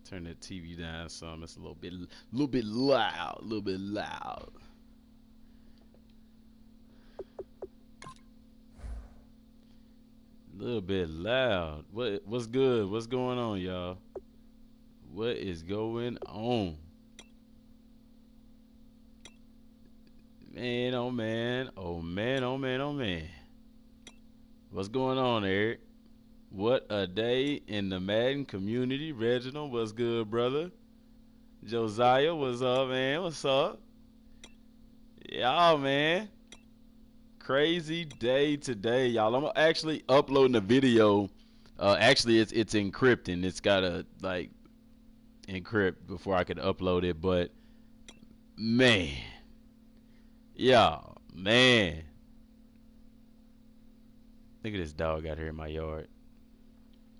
Turn that TV down some. It's a little bit loud. A little bit loud. A little bit loud. What's good? What's going on, y'all? What is going on? Man, oh man. Oh man, oh man, oh man. What's going on, Eric? What a day in the Madden community. Reginald, what's good, brother? Josiah, what's up, man? What's up? Y'all, man. Crazy day today, y'all. I'm actually uploading a video. Actually, it's encrypting. It's gotta like encrypt before I can upload it. But man, y'all, man, look at this dog out here in my yard.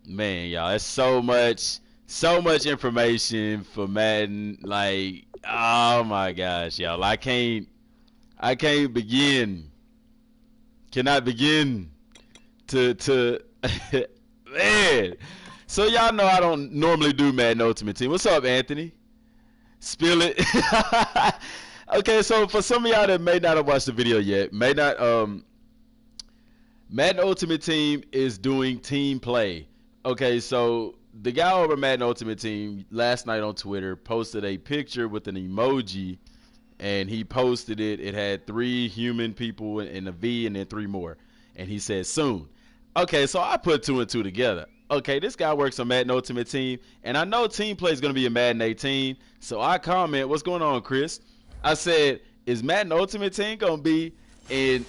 Man, y'all, it's so much information for Madden. Like, oh my gosh, y'all, I can't begin. Cannot begin to man. So y'all know I don't normally do Madden Ultimate Team. What's up, Anthony? Spill it. Okay, so for some of y'all that may not have watched the video yet, Madden Ultimate Team is doing team play. Okay, so the guy over Madden Ultimate Team last night on Twitter posted a picture with an emoji, and he posted it. It had 3 human people and a V and then 3 more. And he said soon. Okay, so I put 2 and 2 together. Okay, this guy works on Madden Ultimate Team, and I know team play is going to be in Madden 18. So I comment, what's going on, Chris? I said, is Madden Ultimate Team going to be is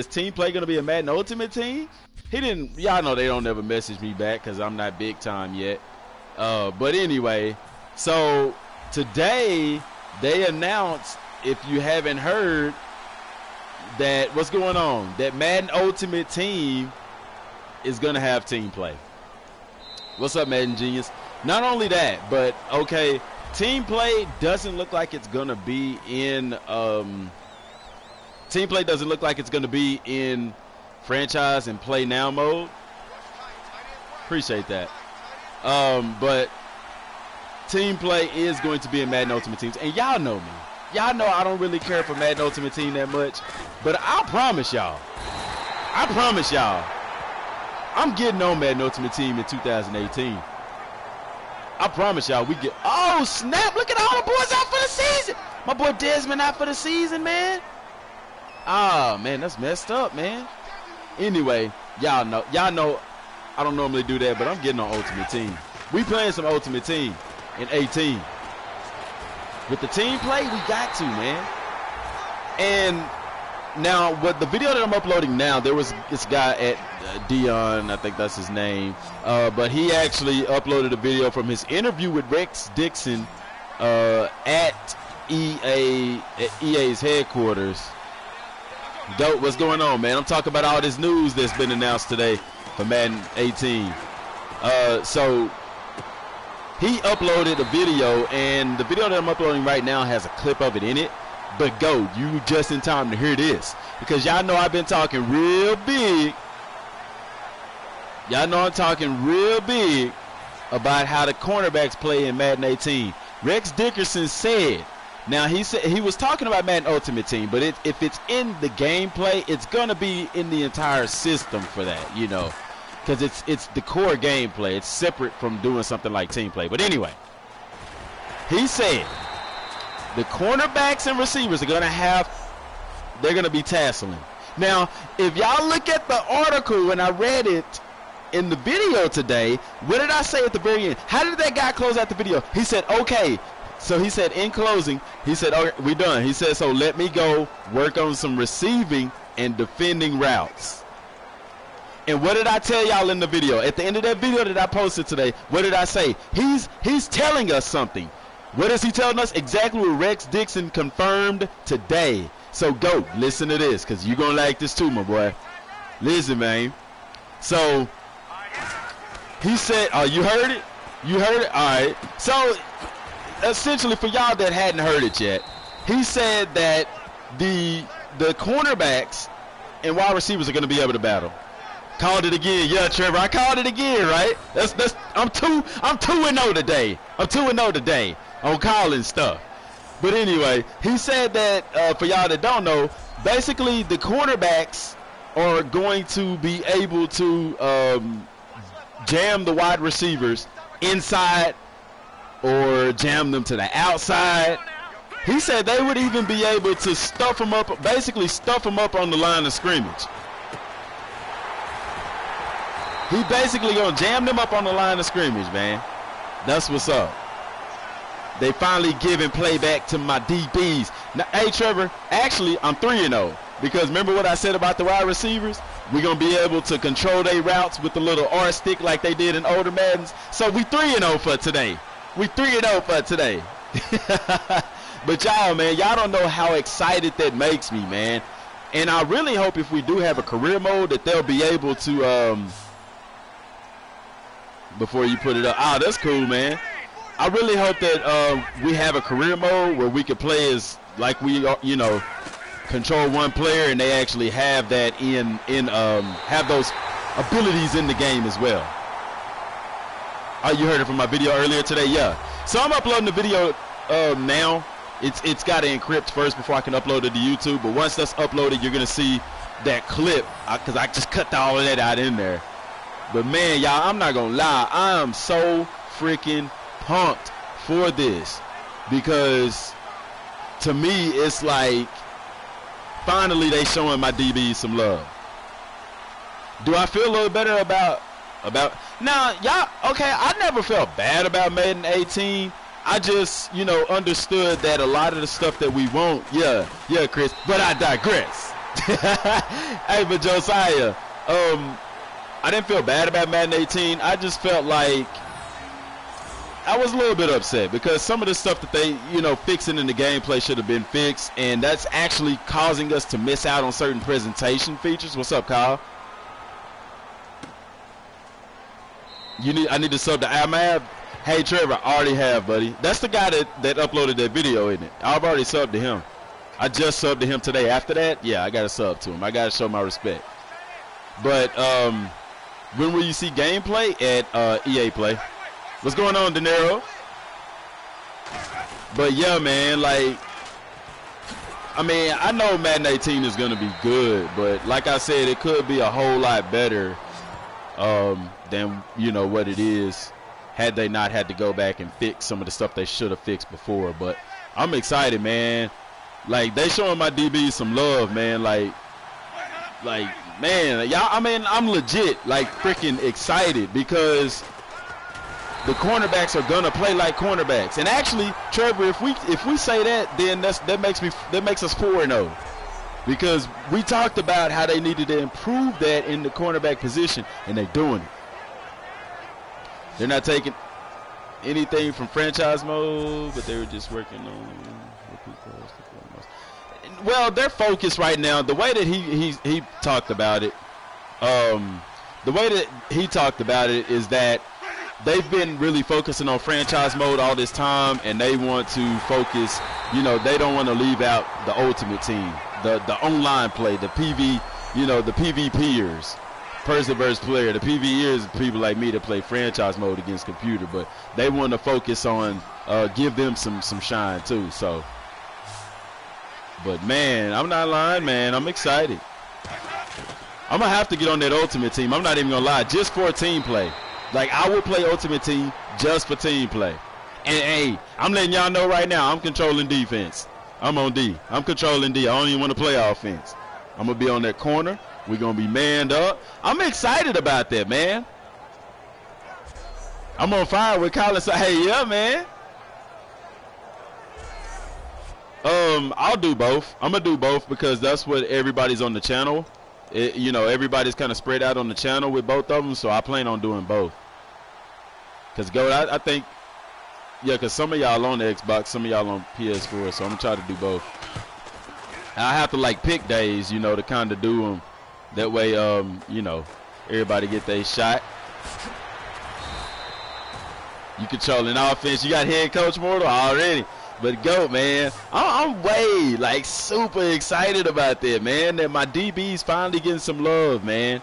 team play going to be a Madden Ultimate Team? He didn't, y'all know they don't ever message me back because I'm not big time yet. But anyway, so today they announced, if you haven't heard, that what's going on, that Madden Ultimate Team is going to have team play. What's up, Madden Genius? Not only that, but okay, team play doesn't look like it's going to be in team play doesn't look like it's going to be in franchise and play now mode. Appreciate that. But team play is going to be in Madden Ultimate Teams, and y'all know me. Y'all know I don't really care for Madden Ultimate Team that much, but I promise y'all, I'm getting on Madden Ultimate Team in 2018. I promise y'all, we get. Oh snap! Look at all the boys out for the season. My boy Desmond out for the season, man. Ah, man, that's messed up, man. Anyway, y'all know I don't normally do that, but I'm getting on Ultimate Team. We playing some Ultimate Team in 18. With the team play, we got to, man. And now, what the video that I'm uploading now, there was this guy at Dion, I think that's his name, but he actually uploaded a video from his interview with Rex Dixon at EA's headquarters. Dope, what's going on, man? I'm talking about all this news that's been announced today for Madden 18. So he uploaded a video, and the video that I'm uploading right now has a clip of it in it. But go, you just in time to hear this, because y'all know I've been talking real big. Y'all know I'm talking real big about how the cornerbacks play in Madden 18. Rex Dickerson said, now he said he was talking about Madden Ultimate Team, but if it's in the gameplay, it's gonna be in the entire system for that, you know, because it's the core gameplay. It's separate from doing something like team play. But anyway, he said the cornerbacks and receivers are they're gonna be tasseling. Now, if y'all look at the article when I read it in the video today, what did I say at the very end? How did that guy close out the video? He said, okay. So he said in closing, he said, okay, we done. He said, so let me go work on some receiving and defending routes. And what did I tell y'all in the video? At the end of that video that I posted today, what did I say? He's telling us something. What is he telling us? Exactly what Rex Dixon confirmed today. So go, listen to this, because you're going to like this too, my boy. Listen, man. So he said, oh, you heard it? You heard it? All right. So essentially, for y'all that hadn't heard it yet, he said that the cornerbacks and wide receivers are going to be able to battle. Called it again. Yeah, Trevor, I called it again, right? I'm 2-0 today. I'm 2-0 today on calling stuff. But anyway, he said that for y'all that don't know, basically the cornerbacks are going to be able to jam the wide receivers inside or jam them to the outside. He said they would even be able to stuff them up, basically stuff them up on the line of scrimmage. He basically gonna jam them up on the line of scrimmage, man. That's what's up. They finally giving playback to my DBs. Now, hey, Trevor, actually, I'm 3-0. Because remember what I said about the wide receivers? We're going to be able to control their routes with the little R stick like they did in older Maddens. So we 3-0 for today. We 3-0 for today. But y'all, man, y'all don't know how excited that makes me, man. And I really hope if we do have a career mode that they'll be able to, before you put it up. Oh, that's cool, man. I really hope that we have a career mode where we could play as like we, you know, control one player, and they actually have that have those abilities in the game as well. Oh, you heard it from my video earlier today, yeah. So I'm uploading the video now. It's got to encrypt first before I can upload it to YouTube. But once that's uploaded, you're gonna see that clip because I just cut all of that out in there. But man, y'all, I'm not gonna lie, I am so freaking pumped for this because to me it's like finally they showing my DBs some love. Do I feel a little better about now, y'all? Okay, I never felt bad about Madden 18. I just, you know, understood that a lot of the stuff that we want, yeah, Chris, but I digress. Hey, but Josiah, I didn't feel bad about Madden 18. I just felt like I was a little bit upset because some of the stuff that they, you know, fixing in the gameplay should have been fixed, and that's actually causing us to miss out on certain presentation features. What's up, Kyle? I need to sub to Amab. Hey, Trevor, I already have, buddy. That's the guy that uploaded that video, isn't it? I've already subbed to him. I just subbed to him today. After that, yeah, I got to sub to him. I got to show my respect. But when will you see gameplay? At EA Play. What's going on, De Niro? But yeah, man, like, I mean, I know Madden 18 is going to be good, but like I said, it could be a whole lot better than, you know, what it is had they not had to go back and fix some of the stuff they should have fixed before. But I'm excited, man. Like, they showing my DBs some love, man. Like, man, y'all, I mean, I'm legit, like, freaking excited because the cornerbacks are gonna play like cornerbacks. And actually, Trevor, if we say that, then that makes us 4-0. Because we talked about how they needed to improve that in the cornerback position, and they're doing it. They're not taking anything from franchise mode, but they were just working on. Well, their focus right now, the way that he talked about it, the way that he talked about it is that they've been really focusing on franchise mode all this time, and they want to focus, you know, they don't want to leave out the ultimate team, the online play, the PV, you know, the PvPers, person versus player. The PvEers are people like me that play franchise mode against computer, but they want to focus on give them some shine too. So, but man, I'm not lying, man. I'm excited. I'm gonna have to get on that ultimate team. I'm not even gonna lie, just for team play. Like, I will play Ultimate Team just for team play. And, hey, I'm letting y'all know right now, I'm controlling defense. I'm on D. I'm controlling D. I don't even want to play offense. I'm going to be on that corner. We're going to be manned up. I'm excited about that, man. I'm on fire with Colin. Hey, yeah, man. I'll do both. I'm going to do both because that's what everybody's on the channel. You know, everybody's kind of spread out on the channel with both of them, so I plan on doing both. Because, I think, yeah, because some of y'all on the Xbox, some of y'all on PS4, so I'm going to try to do both. I have to, like, pick days, you know, to kind of do them. That way, you know, everybody get their shot. You controlling offense. You got head coach Mortal already. But go, man. I'm way, like, super excited about that, man. That my DB's finally getting some love, man.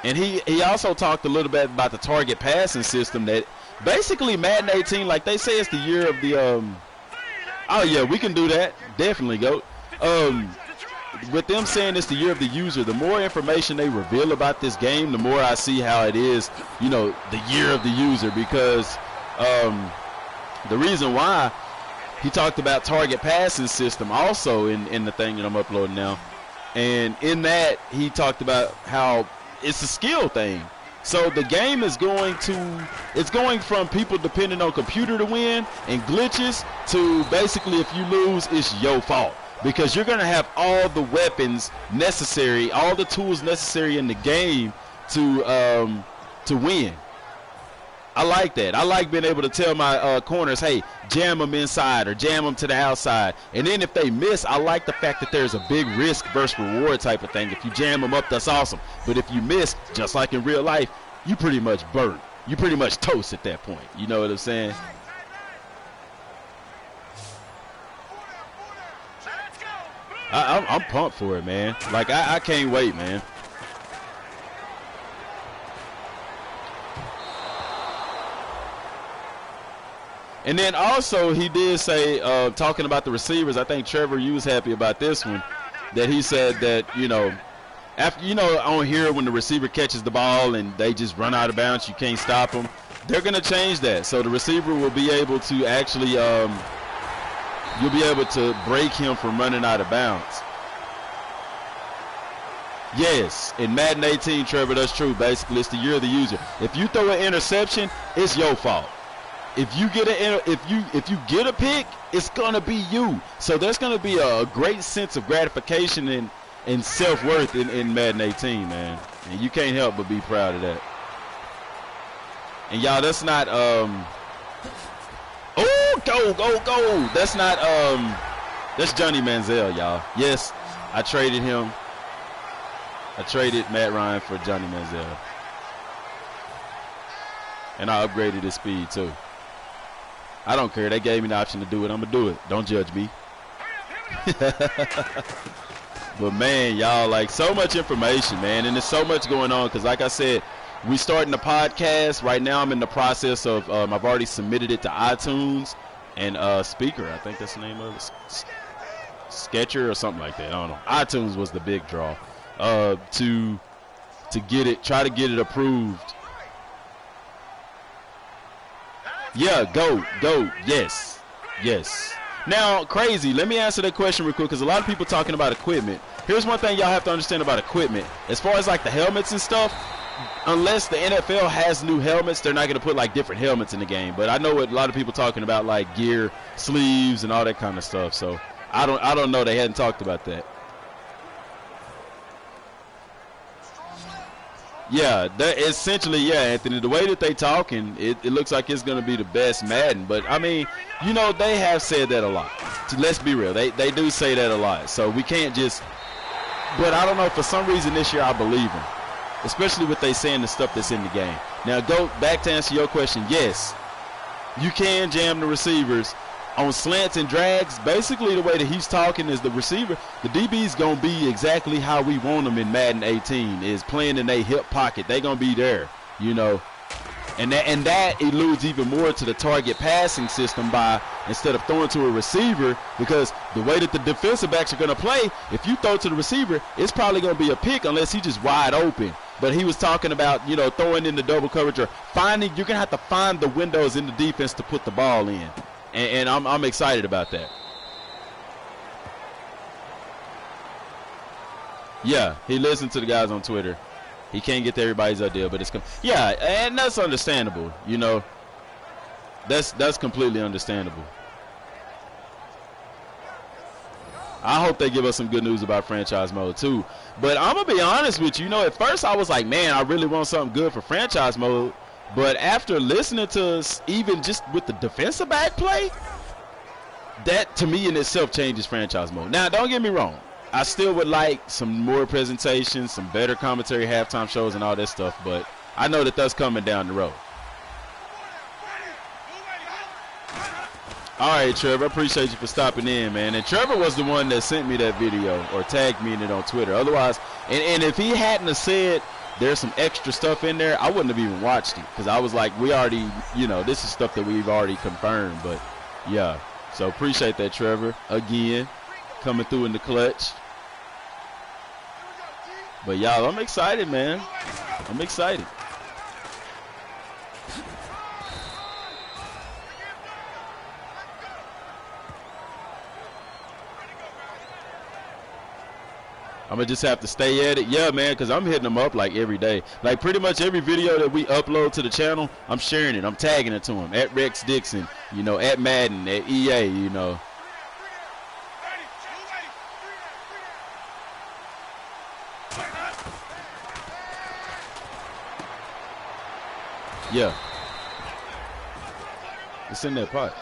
And he also talked a little bit about the target passing system that basically Madden 18, like they say, it's the year of the oh yeah, we can do that. Definitely go. With them saying it's the year of the user, the more information they reveal about this game, the more I see how it is, you know, the year of the user, because the reason why he talked about target passing system also in the thing that I'm uploading now. And in that, he talked about how it's a skill thing. So the game is going from people depending on computer to win and glitches to basically if you lose, it's your fault. Because you're going to have all the weapons necessary, all the tools necessary in the game to win. I like that. I like being able to tell my corners, hey, jam them inside or jam them to the outside. And then if they miss, I like the fact that there's a big risk versus reward type of thing. If you jam them up, that's awesome. But if you miss, just like in real life, you pretty much burnt. You pretty much toast at that point. You know what I'm saying? I'm pumped for it, man. Like, I can't wait, man. And then also he did say, talking about the receivers, I think Trevor, you was happy about this one, that he said that, you know, after, you know, on here when the receiver catches the ball and they just run out of bounds, you can't stop them. They're going to change that. So the receiver will be able to actually, you'll be able to break him from running out of bounds. Yes, in Madden 18, Trevor, that's true. Basically, it's the year of the user. If you throw an interception, it's your fault. If you get if you get a pick, it's gonna be you. So there's gonna be a great sense of gratification and self-worth in Madden 18, man. And you can't help but be proud of that. And y'all, that's not oh, go. That's not that's Johnny Manziel, y'all. Yes, I traded him. I traded Matt Ryan for Johnny Manziel. And I upgraded his speed too. I don't care. They gave me the option to do it. I'm going to do it. Don't judge me. But, man, y'all, like, so much information, man. And there's so much going on because, like I said, we starting the podcast. Right now I'm in the process of I've already submitted it to iTunes and Speaker. I think that's the name of it. Sketcher or something like that. I don't know. iTunes was the big draw to get it, try to get it approved. Yeah, go, yes. Now, crazy, let me answer that question real quick because a lot of people talking about equipment. Here's one thing y'all have to understand about equipment. As far as like the helmets and stuff, unless the NFL has new helmets, they're not going to put like different helmets in the game. But I know what a lot of people talking about, like gear, sleeves, and all that kind of stuff. So I don't know. They hadn't talked about that. Yeah, essentially, yeah, Anthony. The way that they talking, it looks like it's going to be the best Madden. But, I mean, you know, they have said that a lot. So let's be real. They do say that a lot. So we can't just – but I don't know. For some reason this year I believe them, especially with they saying the stuff that's in the game. Now, go back to answer your question. Yes, you can jam the receivers on slants and drags. Basically, the way that he's talking is the receiver, the DB's going to be exactly how we want them in Madden 18, is playing in their hip pocket. They're going to be there, you know. And that alludes even more to the target passing system by instead of throwing to a receiver, because the way that the defensive backs are going to play, if you throw to the receiver, it's probably going to be a pick unless he's just wide open. But he was talking about, you know, throwing in the double coverage or finding, you're going to have to find the windows in the defense to put the ball in. And I'm excited about that. Yeah, he listened to the guys on Twitter. He can't get to everybody's idea, but yeah, and that's understandable. You know, that's completely understandable. I hope they give us some good news about franchise mode too. But I'm gonna be honest with you. You know, at first I was like, man, I really want something good for franchise mode. But after listening to us, even just with the defensive back play, that to me in itself changes franchise mode. Now, don't get me wrong. I still would like some more presentations, some better commentary, halftime shows, and all that stuff. But I know that that's coming down the road. All right, Trevor, I appreciate you for stopping in, man. And Trevor was the one that sent me that video or tagged me in it on Twitter. Otherwise, and if he hadn't have said there's some extra stuff in there, I wouldn't have even watched it because I was like, we already, you know, this is stuff that we've already confirmed. But yeah, so appreciate that, Trevor, again, coming through in the clutch. But y'all, I'm excited, man. I'm excited. I'm going to just have to stay at it. Yeah, man, because I'm hitting them up like every day. Like pretty much every video that we upload to the channel, I'm sharing it. I'm tagging it to them. At Rex Dixon, you know, at Madden, at EA, you know. Yeah. It's in that pot.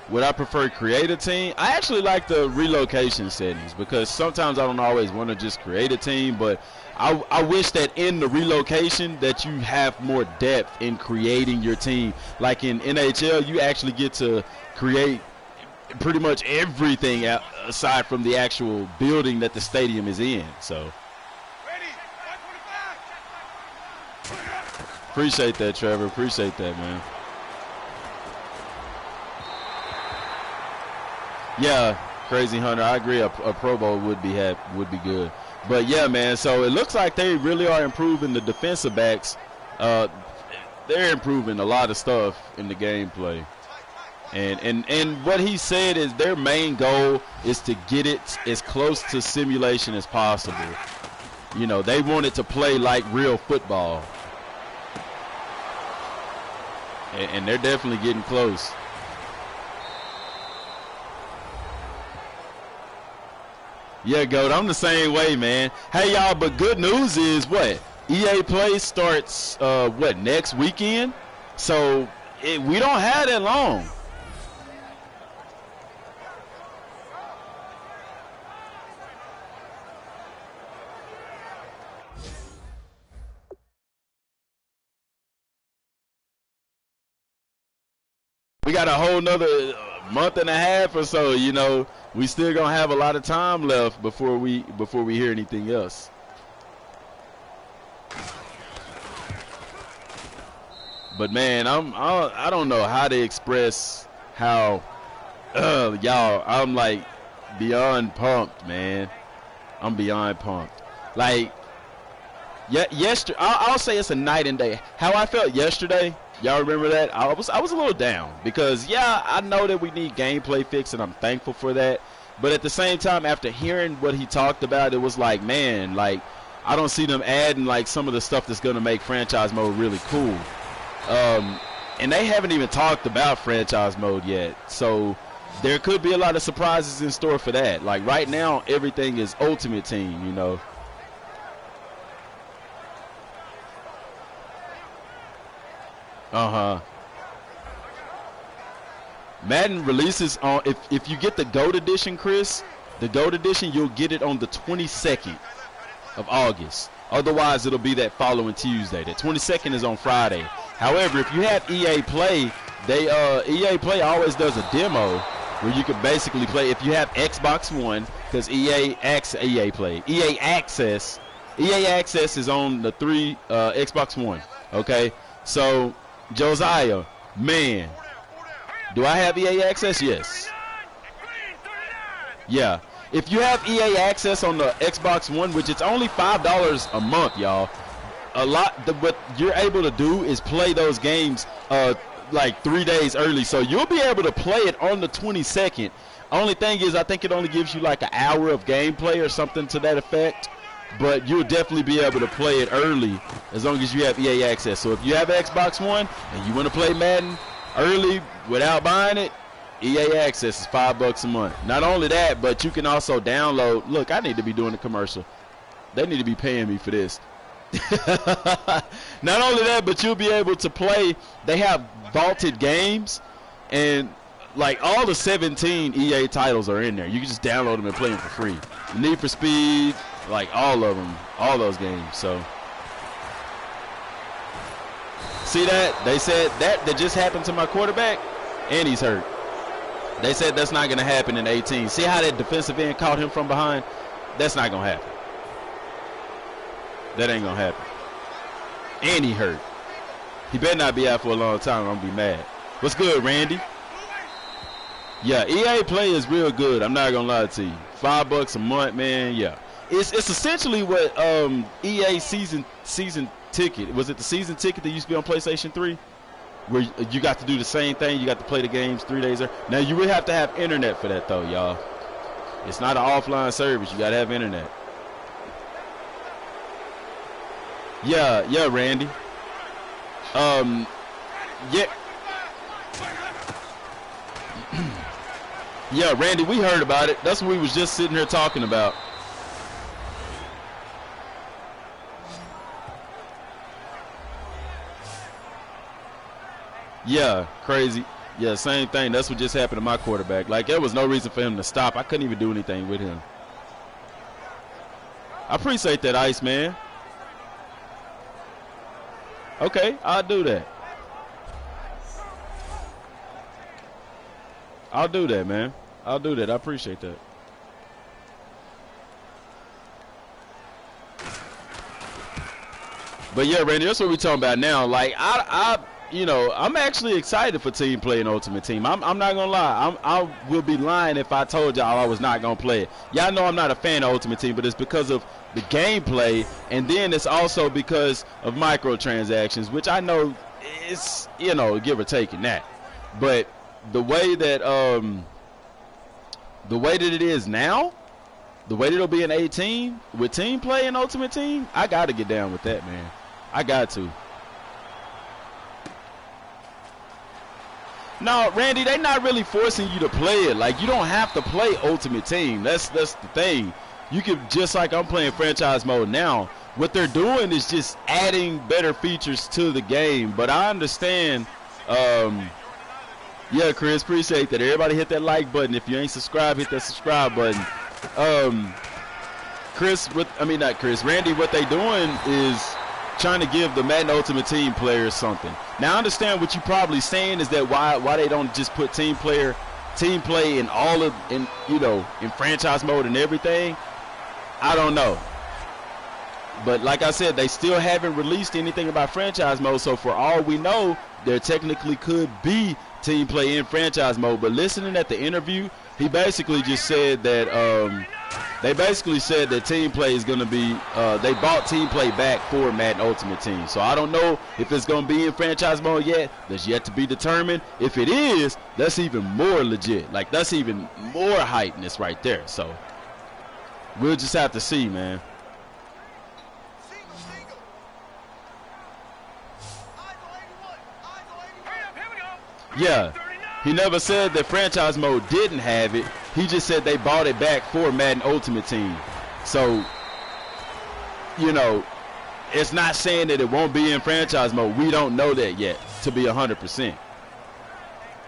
Would I prefer create a team? I actually like the relocation settings because sometimes I don't always want to just create a team, but I wish that in the relocation that you have more depth in creating your team. Like in NHL, you actually get to create pretty much everything aside from the actual building that the stadium is in. So appreciate that, Trevor. Appreciate that, man. Yeah, Crazy Hunter, I agree. A Pro Bowl would be good. But yeah, man. So it looks like they really are improving the defensive backs. They're improving a lot of stuff in the gameplay. And what he said is their main goal is to get it as close to simulation as possible. You know, they want it to play like real football. And they're definitely getting close. Yeah, Goat, I'm the same way, man. Hey, y'all, but good news is what? EA Play starts, next weekend? So we don't have that long. We got a whole nother month and a half or so, you know. We still gonna have a lot of time left before we hear anything else. But man, I don't know how to express how y'all. I'm like beyond pumped, man. I'm beyond pumped. Like yesterday, I'll say it's a night and day. How I felt yesterday. Y'all remember that? I was a little down because, yeah, I know that we need gameplay fix, and I'm thankful for that. But at the same time, after hearing what he talked about, it was like, man, like, I don't see them adding, like, some of the stuff that's going to make franchise mode really cool. And they haven't even talked about franchise mode yet. So there could be a lot of surprises in store for that. Like, right now, everything is Ultimate Team, you know. Madden releases on, if you get the GOAT edition, Chris, the GOAT edition, you'll get it on the 22nd of August. Otherwise, it'll be that following Tuesday. The 22nd is on Friday. However, if you have EA Play, EA Play always does a demo where you can basically play. If you have Xbox One, because EA Access is on the Xbox One. Okay, so Josiah, man, do I have EA Access? Yes. Yeah. If you have EA Access on the Xbox One, which it's only $5 a month, y'all, what you're able to do is play those games like 3 days early. So you'll be able to play it on the 22nd. Only thing is, I think it only gives you like an hour of gameplay or something to that effect. But you'll definitely be able to play it early as long as you have EA Access. So if you have Xbox One and you want to play Madden early without buying it, EA Access is $5 a month. Not only that, but you can also download. Look, I need to be doing a commercial. They need to be paying me for this. Not only that, but you'll be able to play. They have vaulted games, and like all the 17 EA titles are in there. You can just download them and play them for free. Need for Speed, like all of them, all those games. So see that? They said that just happened to my quarterback, and he's hurt. They said that's not going to happen in 18. See how that defensive end caught him from behind? That's not gonna happen. That ain't gonna happen. And he hurt. He better not be out for a long time. I'm gonna be mad. What's good, Randy? Yeah, EA Play is real good. I'm not gonna lie to you. $5 a month, man. Yeah, it's essentially what EA season ticket. Was it the season ticket that used to be on PlayStation 3, where you got to do the same thing? You got to play the games 3 days. Now you would have to have internet for that, though, y'all. It's not an offline service. You gotta have internet. Yeah, Randy. Yeah. Yeah, Randy, we heard about it. That's what we was just sitting here talking about. Yeah, crazy. Yeah, same thing. That's what just happened to my quarterback. Like, there was no reason for him to stop. I couldn't even do anything with him. I appreciate that, Ice Man. Okay, I'll do that. I'll do that, man. I'll do that. I appreciate that. But yeah, Randy, that's what we're talking about now. Like, I'm actually excited for team play in Ultimate Team. I'm not gonna lie. I will be lying if I told y'all I was not gonna play it. Y'all know I'm not a fan of Ultimate Team, but it's because of the gameplay, and then it's also because of microtransactions, which I know is, give or take in that. But the way that it is now, the way that it'll be in 18 with team play and Ultimate Team, I got to get down with that, man. I got to. No, Randy, they're not really forcing you to play it. Like, you don't have to play Ultimate Team. That's the thing. You could, just like I'm playing franchise mode now, what they're doing is just adding better features to the game. But I understand. Yeah, Chris, appreciate that. Everybody hit that like button. If you ain't subscribed, hit that subscribe button. Randy, what they doing is trying to give the Madden Ultimate Team players something. Now, I understand what you're probably saying is that why they don't just put team play in in franchise mode and everything. I don't know. But like I said, they still haven't released anything about franchise mode. So for all we know, there technically could be team play in franchise mode. But listening at the interview, he basically just said that they basically said that team play is going to be they bought team play back for Madden Ultimate Team. So I don't know if it's going to be in franchise mode yet. That's yet to be determined. If it is, that's even more legit. Like, that's even more hypeness right there. So we'll just have to see, man. Yeah, he never said that franchise mode didn't have it. He just said they bought it back for Madden Ultimate Team. So, it's not saying that it won't be in franchise mode. We don't know that yet, to be 100%.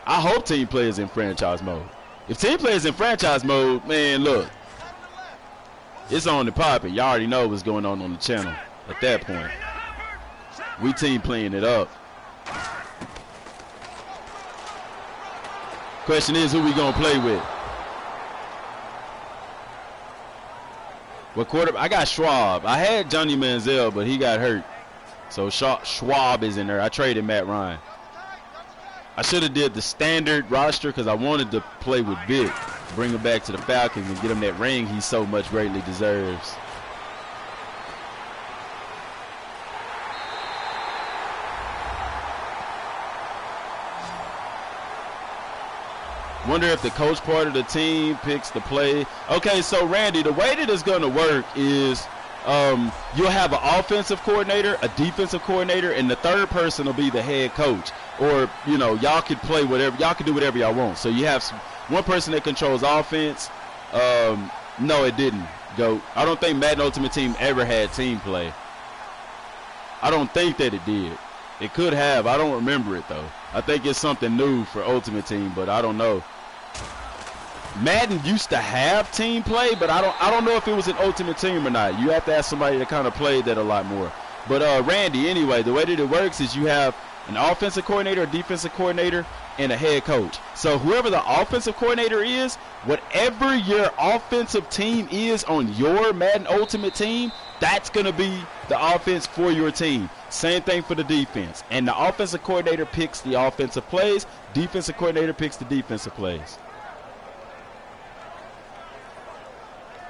I hope team play is in franchise mode. If team play is in franchise mode, man, look, it's on the popping. Y'all already know what's going on the channel at that point. We team playing it up. Question is, who we gonna play with? What quarterback? I got Schwab. I had Johnny Manziel, but he got hurt. So Schwab is in there. I traded Matt Ryan. I should have did the standard roster because I wanted to play with Vic, bring him back to the Falcons and get him that ring he so much greatly deserves. Wonder if the coach part of the team picks the play. Okay, so Randy, the way that it's going to work is you'll have an offensive coordinator, a defensive coordinator, and the third person will be the head coach. Or, y'all could play whatever. Y'all can do whatever y'all want. So you have one person that controls offense. No, it didn't go. I don't think Madden Ultimate Team ever had team play. I don't think that it did. It could have. I don't remember it, though. I think it's something new for Ultimate Team, but I don't know. Madden used to have team play, but I don't know if it was an Ultimate Team or not. You have to ask somebody that kind of played that a lot more. But Randy, anyway, the way that it works is you have an offensive coordinator, a defensive coordinator, and a head coach. So whoever the offensive coordinator is, whatever your offensive team is on your Madden Ultimate team, that's going to be the offense for your team. Same thing for the defense. And the offensive coordinator picks the offensive plays. Defensive coordinator picks the defensive plays.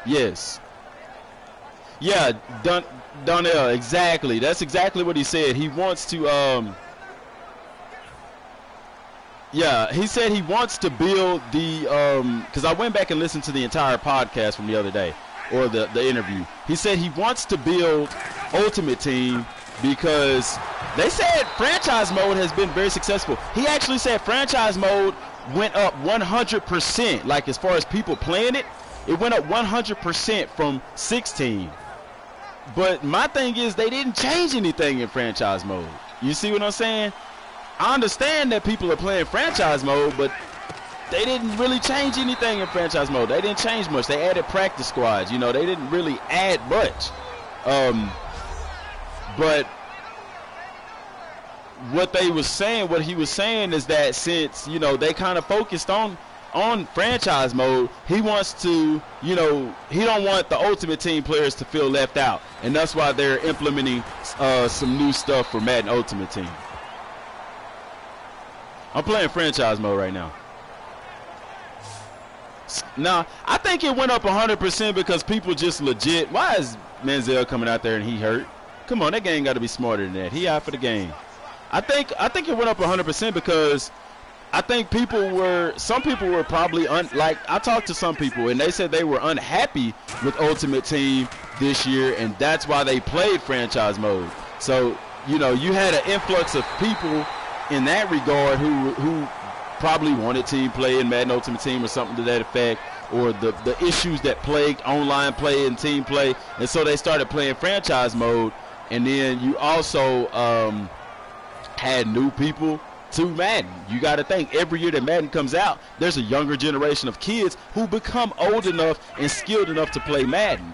Yes. Yeah, Donnell, exactly. That's exactly what he said. He wants to, yeah, he said he wants to build the, because I went back and listened to the entire podcast from the other day, or the interview. He said he wants to build Ultimate Team because they said franchise mode has been very successful. He actually said franchise mode went up 100%, like as far as people playing it. It went up 100% from 16. But my thing is they didn't change anything in franchise mode. You see what I'm saying? I understand that people are playing franchise mode, but they didn't really change anything in franchise mode. They didn't change much. They added practice squads. You know, they didn't really add much. But what he was saying is that since, you know, they kind of focused on franchise mode, he wants to, you know, he don't want the Ultimate Team players to feel left out. And that's why they're implementing some new stuff for Madden Ultimate Team. I'm playing franchise mode right now. Now, I think it went up 100% because people just legit. Why is Manziel coming out there and he hurt? Come on, that game got to be smarter than that. He out for the game. I think it went up 100% because I think some people were probably like I talked to some people and they said they were unhappy with Ultimate Team this year, and that's why they played franchise mode. So, you know, you had an influx of people in that regard who probably wanted team play in Madden Ultimate Team or something to that effect, or the issues that plagued online play and team play, and so they started playing franchise mode. And then you also had new people to Madden. You got to think, every year that Madden comes out, there's a younger generation of kids who become old enough and skilled enough to play Madden.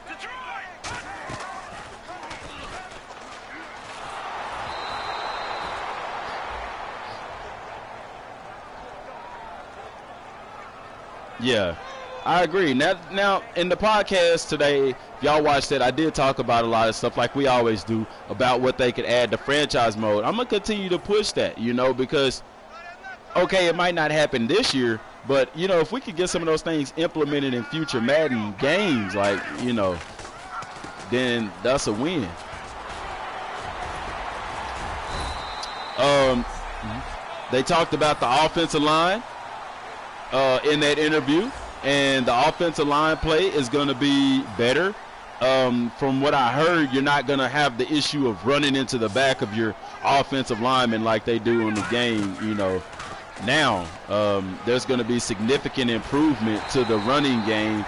Yeah, I agree. Now in the podcast today, if y'all watched it, I did talk about a lot of stuff like we always do about what they could add to franchise mode. I'm going to continue to push that, you know, because, okay, it might not happen this year, but, you know, if we could get some of those things implemented in future Madden games, like, you know, then that's a win. They talked about the offensive line in that interview, and the offensive line play is going to be better. From what I heard, you're not going to have the issue of running into the back of your offensive lineman like they do in the game, you know. Now, there's going to be significant improvement to the running game.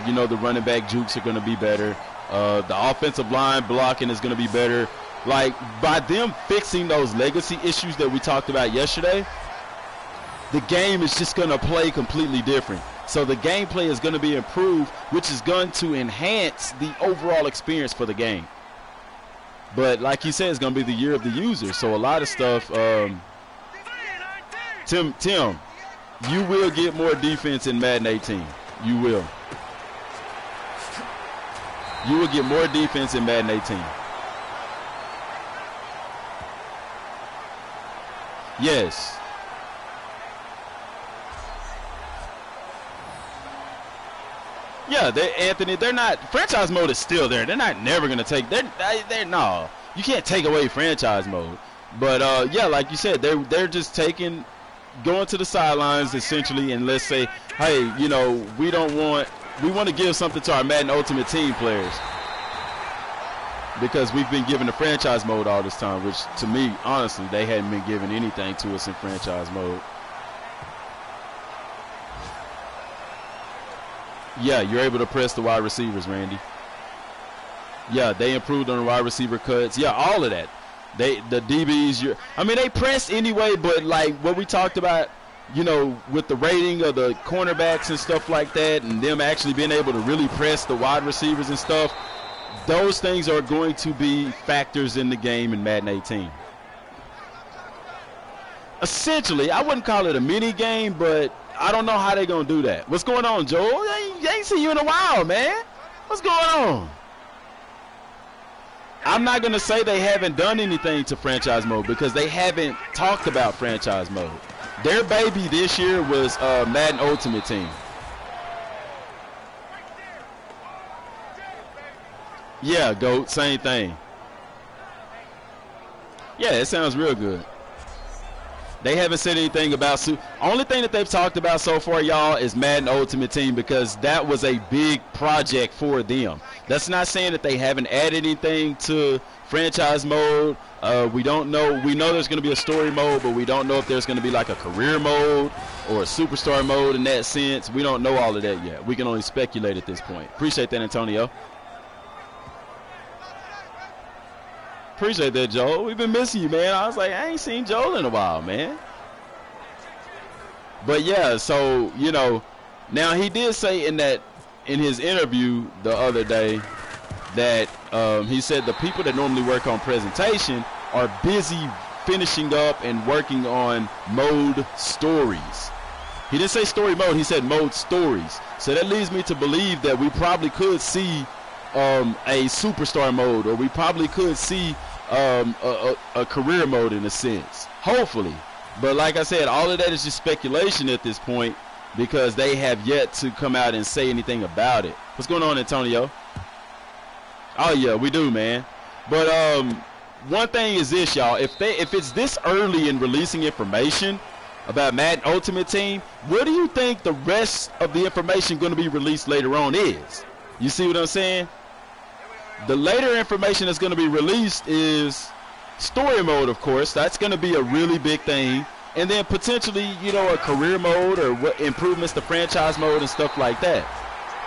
You know, the running back jukes are going to be better. The offensive line blocking is going to be better. Like, by them fixing those legacy issues that we talked about yesterday, the game is just going to play completely different. So the gameplay is going to be improved, which is going to enhance the overall experience for the game. But like you said, it's going to be the year of the user. So a lot of stuff, Tim, you will get more defense in Madden 18. You will. You will get more defense in Madden 18. Yes. Yeah, Anthony, they're not, franchise mode is still there. They're not never going to take, no, you can't take away franchise mode. But, yeah, like you said, they're just going to the sidelines essentially, and let's say, hey, you know, we want to give something to our Madden Ultimate Team players because we've been given the franchise mode all this time, which to me, honestly, they hadn't been giving anything to us in franchise mode. Yeah, you're able to press the wide receivers, Randy. Yeah, they improved on the wide receiver cuts. Yeah, all of that. The DBs, they press anyway, but like what we talked about, you know, with the rating of the cornerbacks and stuff like that, and them actually being able to really press the wide receivers and stuff, those things are going to be factors in the game in Madden 18. Essentially, I wouldn't call it a mini game, but I don't know how they're going to do that. What's going on, Joel? I ain't seen you in a while, man. What's going on? I'm not going to say they haven't done anything to franchise mode because they haven't talked about franchise mode. Their baby this year was Madden Ultimate Team. Yeah, GOAT, same thing. Yeah, it sounds real good. They haven't said anything about only thing that they've talked about so far, y'all, is Madden Ultimate Team because that was a big project for them. That's not saying that they haven't added anything to franchise mode. We don't know. We know there's going to be a story mode, but we don't know if there's going to be like a career mode or a superstar mode in that sense. We don't know all of that yet. We can only speculate at this point. Appreciate that, Antonio. Appreciate that, Joel. We've been missing you, man. I was like, I ain't seen Joel in a while, man. But yeah, so you know, now he did say in his interview the other day that he said the people that normally work on presentation are busy finishing up and working on mode stories. He didn't say story mode. He said mode stories. So that leads me to believe that we probably could see a superstar mode, or we probably could see a career mode in a sense, hopefully. But like I said, all of that is just speculation at this point because they have yet to come out and say anything about it. What's going on, Antonio? Oh yeah, we do, man. But one thing is this, y'all, if it's this early in releasing information about Madden Ultimate Team, what do you think the rest of the information going to be released later on is? You see what I'm saying? The later information that's going to be released is story mode, of course. That's going to be a really big thing. And then potentially, you know, a career mode or what improvements to franchise mode and stuff like that.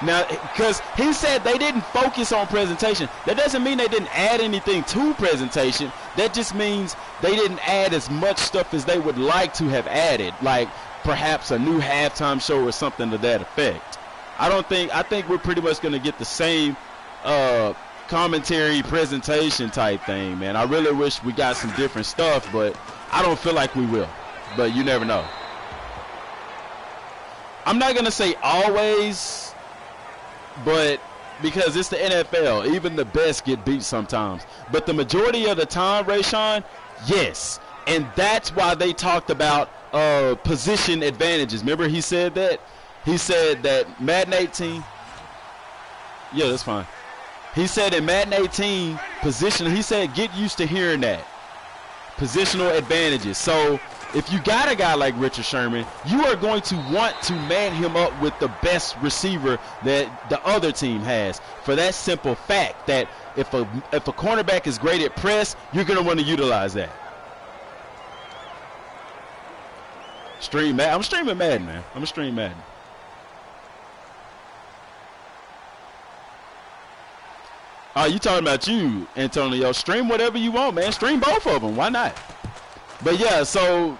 Now, because he said they didn't focus on presentation. That doesn't mean they didn't add anything to presentation. That just means they didn't add as much stuff as they would like to have added, like perhaps a new halftime show or something to that effect. I think we're pretty much going to get the same commentary presentation type thing, man. I really wish we got some different stuff, but I don't feel like we will. But you never know. I'm not going to say always, but because it's the NFL, even the best get beat sometimes. But the majority of the time, Rayshawn, yes. And that's why they talked about position advantages. Remember he said that? He said that Madden 18, yeah, that's fine. He said in Madden 18, he said get used to hearing that. Positional advantages. So if you got a guy like Richard Sherman, you are going to want to man him up with the best receiver that the other team has. For that simple fact that if a cornerback is great at press, you're going to want to utilize that. Stream Madden. I'm streaming Madden, man. I'm going to stream Madden. Oh, you talking about you, Antonio. Stream whatever you want, man. Stream both of them. Why not? But, yeah, so,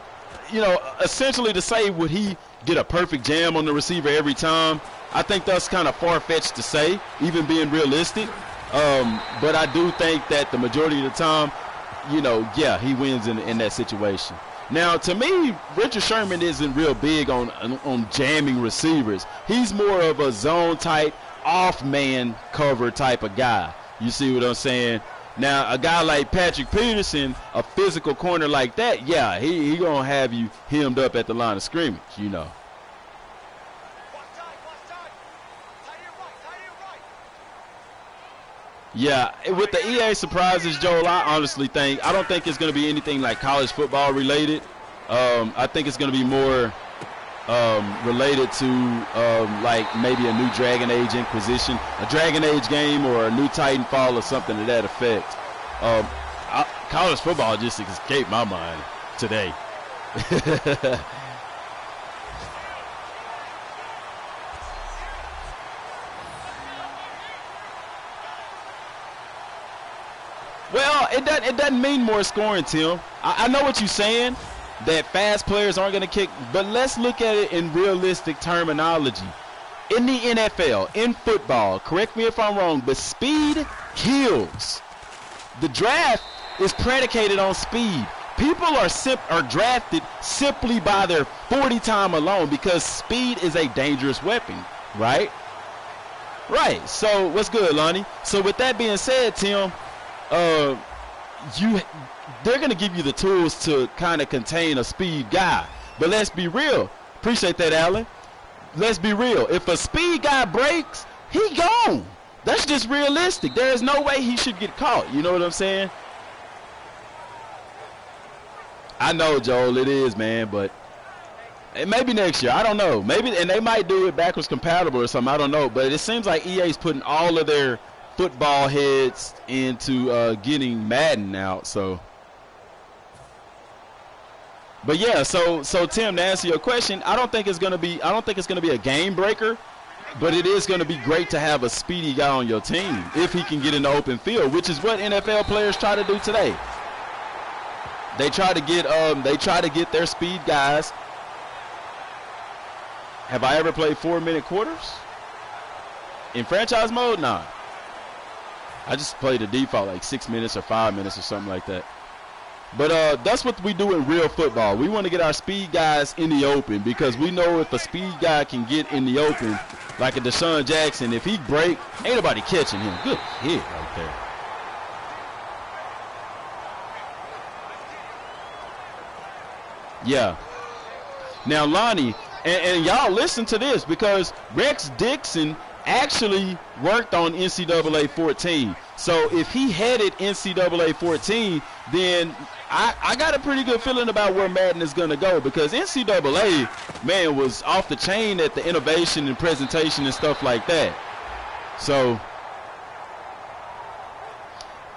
you know, essentially to say would he get a perfect jam on the receiver every time, I think that's kind of far-fetched to say, even being realistic. But I do think that the majority of the time, you know, yeah, he wins in that situation. Now, to me, Richard Sherman isn't real big on jamming receivers. He's more of a zone-type, off-man cover type of guy. You see what I'm saying? Now, a guy like Patrick Peterson, a physical corner like that, yeah, he going to have you hemmed up at the line of scrimmage, you know. Yeah, with the EA surprises, Joel, I don't think it's going to be anything like college football related. I think it's going to be more related to like maybe a new Dragon Age Inquisition, a Dragon Age game, or a new Titanfall or something to that effect. College football just escaped my mind today. Well, it doesn't mean more scoring, Tim. I know what you're saying, that fast players aren't going to kick, but let's look at it in realistic terminology. In the NFL, in football, correct me if I'm wrong, but speed kills. The draft is predicated on speed. People are drafted simply by their 40 time alone because speed is a dangerous weapon, right? Right. So what's good, Lonnie? So with that being said, Tim, they're going to give you the tools to kind of contain a speed guy. But let's be real. Appreciate that, Alan. Let's be real. If a speed guy breaks, he gone. That's just realistic. There is no way he should get caught. You know what I'm saying? I know, Joel, it is, man, but maybe next year. I don't know. Maybe, and they might do it backwards compatible or something. I don't know. But it seems like EA's putting all of their football heads into getting Madden out. So, but yeah. So Tim, to answer your question, I don't think it's gonna be a game breaker, but it is gonna be great to have a speedy guy on your team if he can get in the open field, which is what NFL players try to do today. They try to get their speed guys. Have I ever played 4-minute quarters in franchise mode? Nah. I just played the default like 6 minutes or 5 minutes or something like that. But that's what we do in real football. We want to get our speed guys in the open because we know if a speed guy can get in the open, like a Deshaun Jackson, if he break, ain't nobody catching him. Good hit right there. Yeah. Now, Lonnie, and y'all listen to this because Rex Dixon actually worked on NCAA 14. So if he headed NCAA 14, then I got a pretty good feeling about where Madden is going to go because NCAA, man, was off the chain at the innovation and presentation and stuff like that. So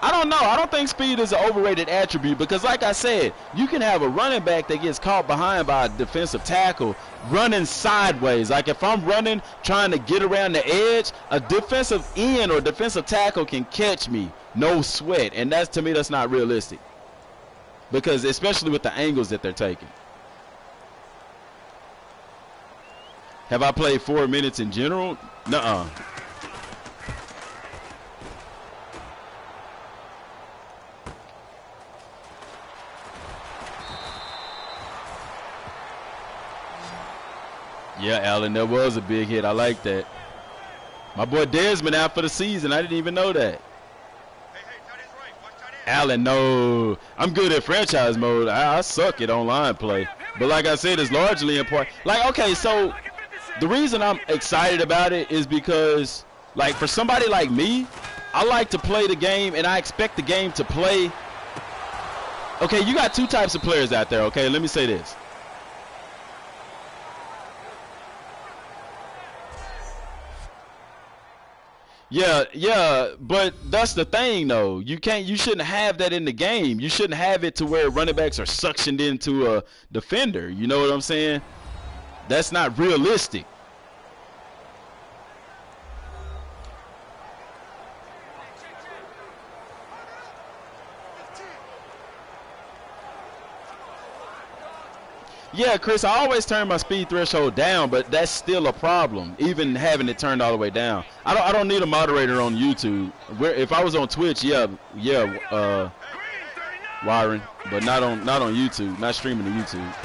I don't know. I don't think speed is an overrated attribute because, like I said, you can have a running back that gets caught behind by a defensive tackle running sideways. Like if I'm running, trying to get around the edge, a defensive end or defensive tackle can catch me, no sweat. And that's, to me, that's not realistic because especially with the angles that they're taking. Have I played 4 minutes in general? Nuh-uh. Yeah, Allen, that was a big hit. I like that. My boy Desmond out for the season. I didn't even know that. Allen, no. I'm good at franchise mode. I suck at online play. But like I said, it's largely important. Like, okay, so the reason I'm excited about it is because, like, for somebody like me, I like to play the game, and I expect the game to play. Okay, you got two types of players out there, okay? Let me say this. Yeah, but that's the thing though. You shouldn't have that in the game. You shouldn't have it to where running backs are suctioned into a defender. You know what I'm saying? That's not realistic. Yeah, Chris, I always turn my speed threshold down, but that's still a problem, even having it turned all the way down. I don't need a moderator on YouTube. If I was on Twitch, Wyron, but not on YouTube, not streaming to YouTube.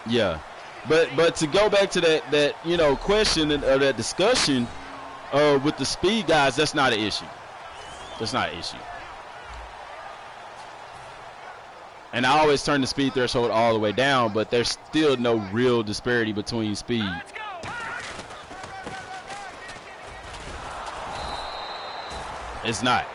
Yeah, but to go back to that question or that discussion with the speed guys, that's not an issue. That's not an issue. And I always turn the speed threshold all the way down, but there's still no real disparity between speed. It's not.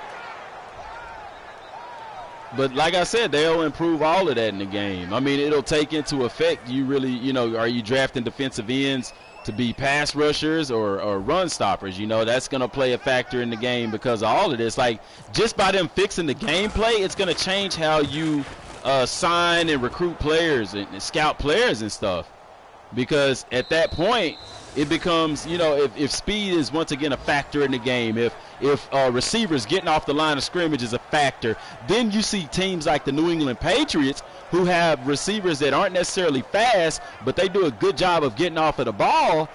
But like I said, they'll improve all of that in the game. I mean, it'll take into effect, you really, are you drafting defensive ends to be pass rushers or run stoppers? That's going to play a factor in the game because of all of this. Like, just by them fixing the gameplay, it's going to change how you sign and recruit players and scout players and stuff, because at that point it becomes, if speed is once again a factor in the game, if receivers getting off the line of scrimmage is a factor, then you see teams like the New England Patriots who have receivers that aren't necessarily fast, but they do a good job of getting off of the ball,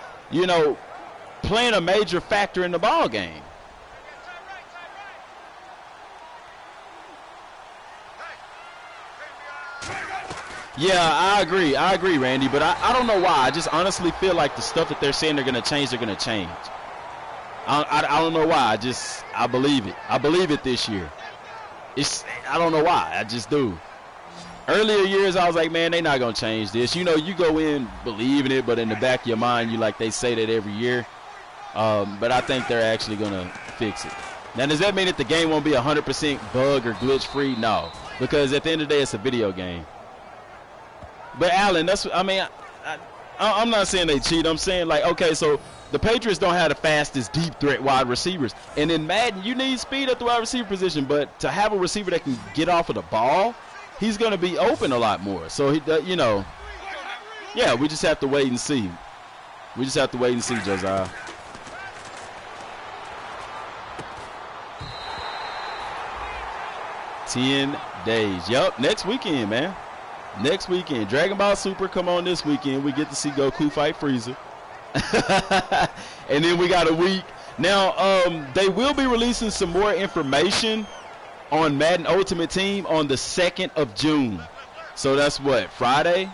playing a major factor in the ball game. Yeah, I agree. I agree, Randy. But I don't know why. I just honestly feel like the stuff that they're saying they're going to change, they're going to change. I don't know why. I believe it. I believe it this year. I don't know why. I just do. Earlier years, I was like, man, they're not going to change this. You know, you go in believing it, but in the back of your mind, you like they say that every year. But I think they're actually going to fix it. Now, does that mean that the game won't be 100% bug or glitch free? No, because at the end of the day, it's a video game. But Allen, I'm not saying they cheat. I'm saying, like, okay, so the Patriots don't have the fastest deep threat wide receivers, and in Madden, you need speed at the wide receiver position. But to have a receiver that can get off of the ball, he's going to be open a lot more. So you know, yeah, we just have to wait and see. We just have to wait and see, Josiah. $10 days. Yup, next weekend, man. Next weekend. Dragon Ball Super come on this weekend. We get to see Goku fight Frieza. And then we got a week. Now, they will be releasing some more information on Madden Ultimate Team on the 2nd of June. So that's what, Friday?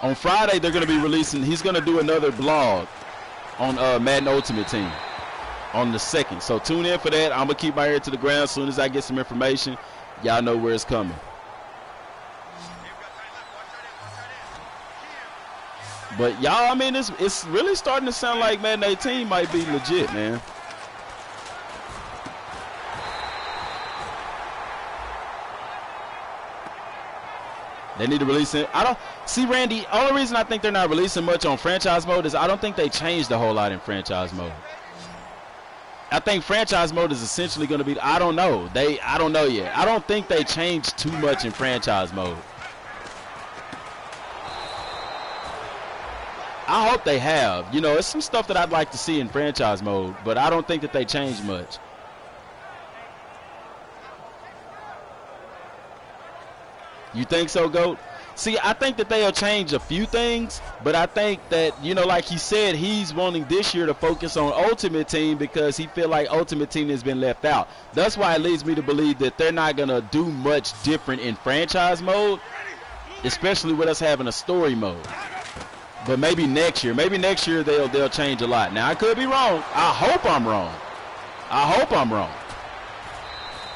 On Friday, they're going to be releasing, he's going to do another blog on Madden Ultimate Team on the 2nd. So tune in for that. I'm going to keep my ear to the ground as soon as I get some information. Y'all know where it's coming. But y'all, I mean, it's really starting to sound like Madden 18 might be legit, man. They need to release it. I don't see, Randy. Only reason I think they're not releasing much on franchise mode is I don't think they changed a whole lot in franchise mode. I think franchise mode is essentially going to be, I don't know. I don't know yet. I don't think they changed too much in franchise mode. I hope they have. You know, it's some stuff that I'd like to see in franchise mode, but I don't think that they changed much. You think so, GOAT? See, I think that they'll change a few things, but I think that, you know, like he said, he's wanting this year to focus on Ultimate Team because he feel like Ultimate Team has been left out. That's why it leads me to believe that they're not going to do much different in franchise mode, especially with us having a story mode. But maybe next year they'll change a lot. Now, I could be wrong. I hope I'm wrong. I hope I'm wrong.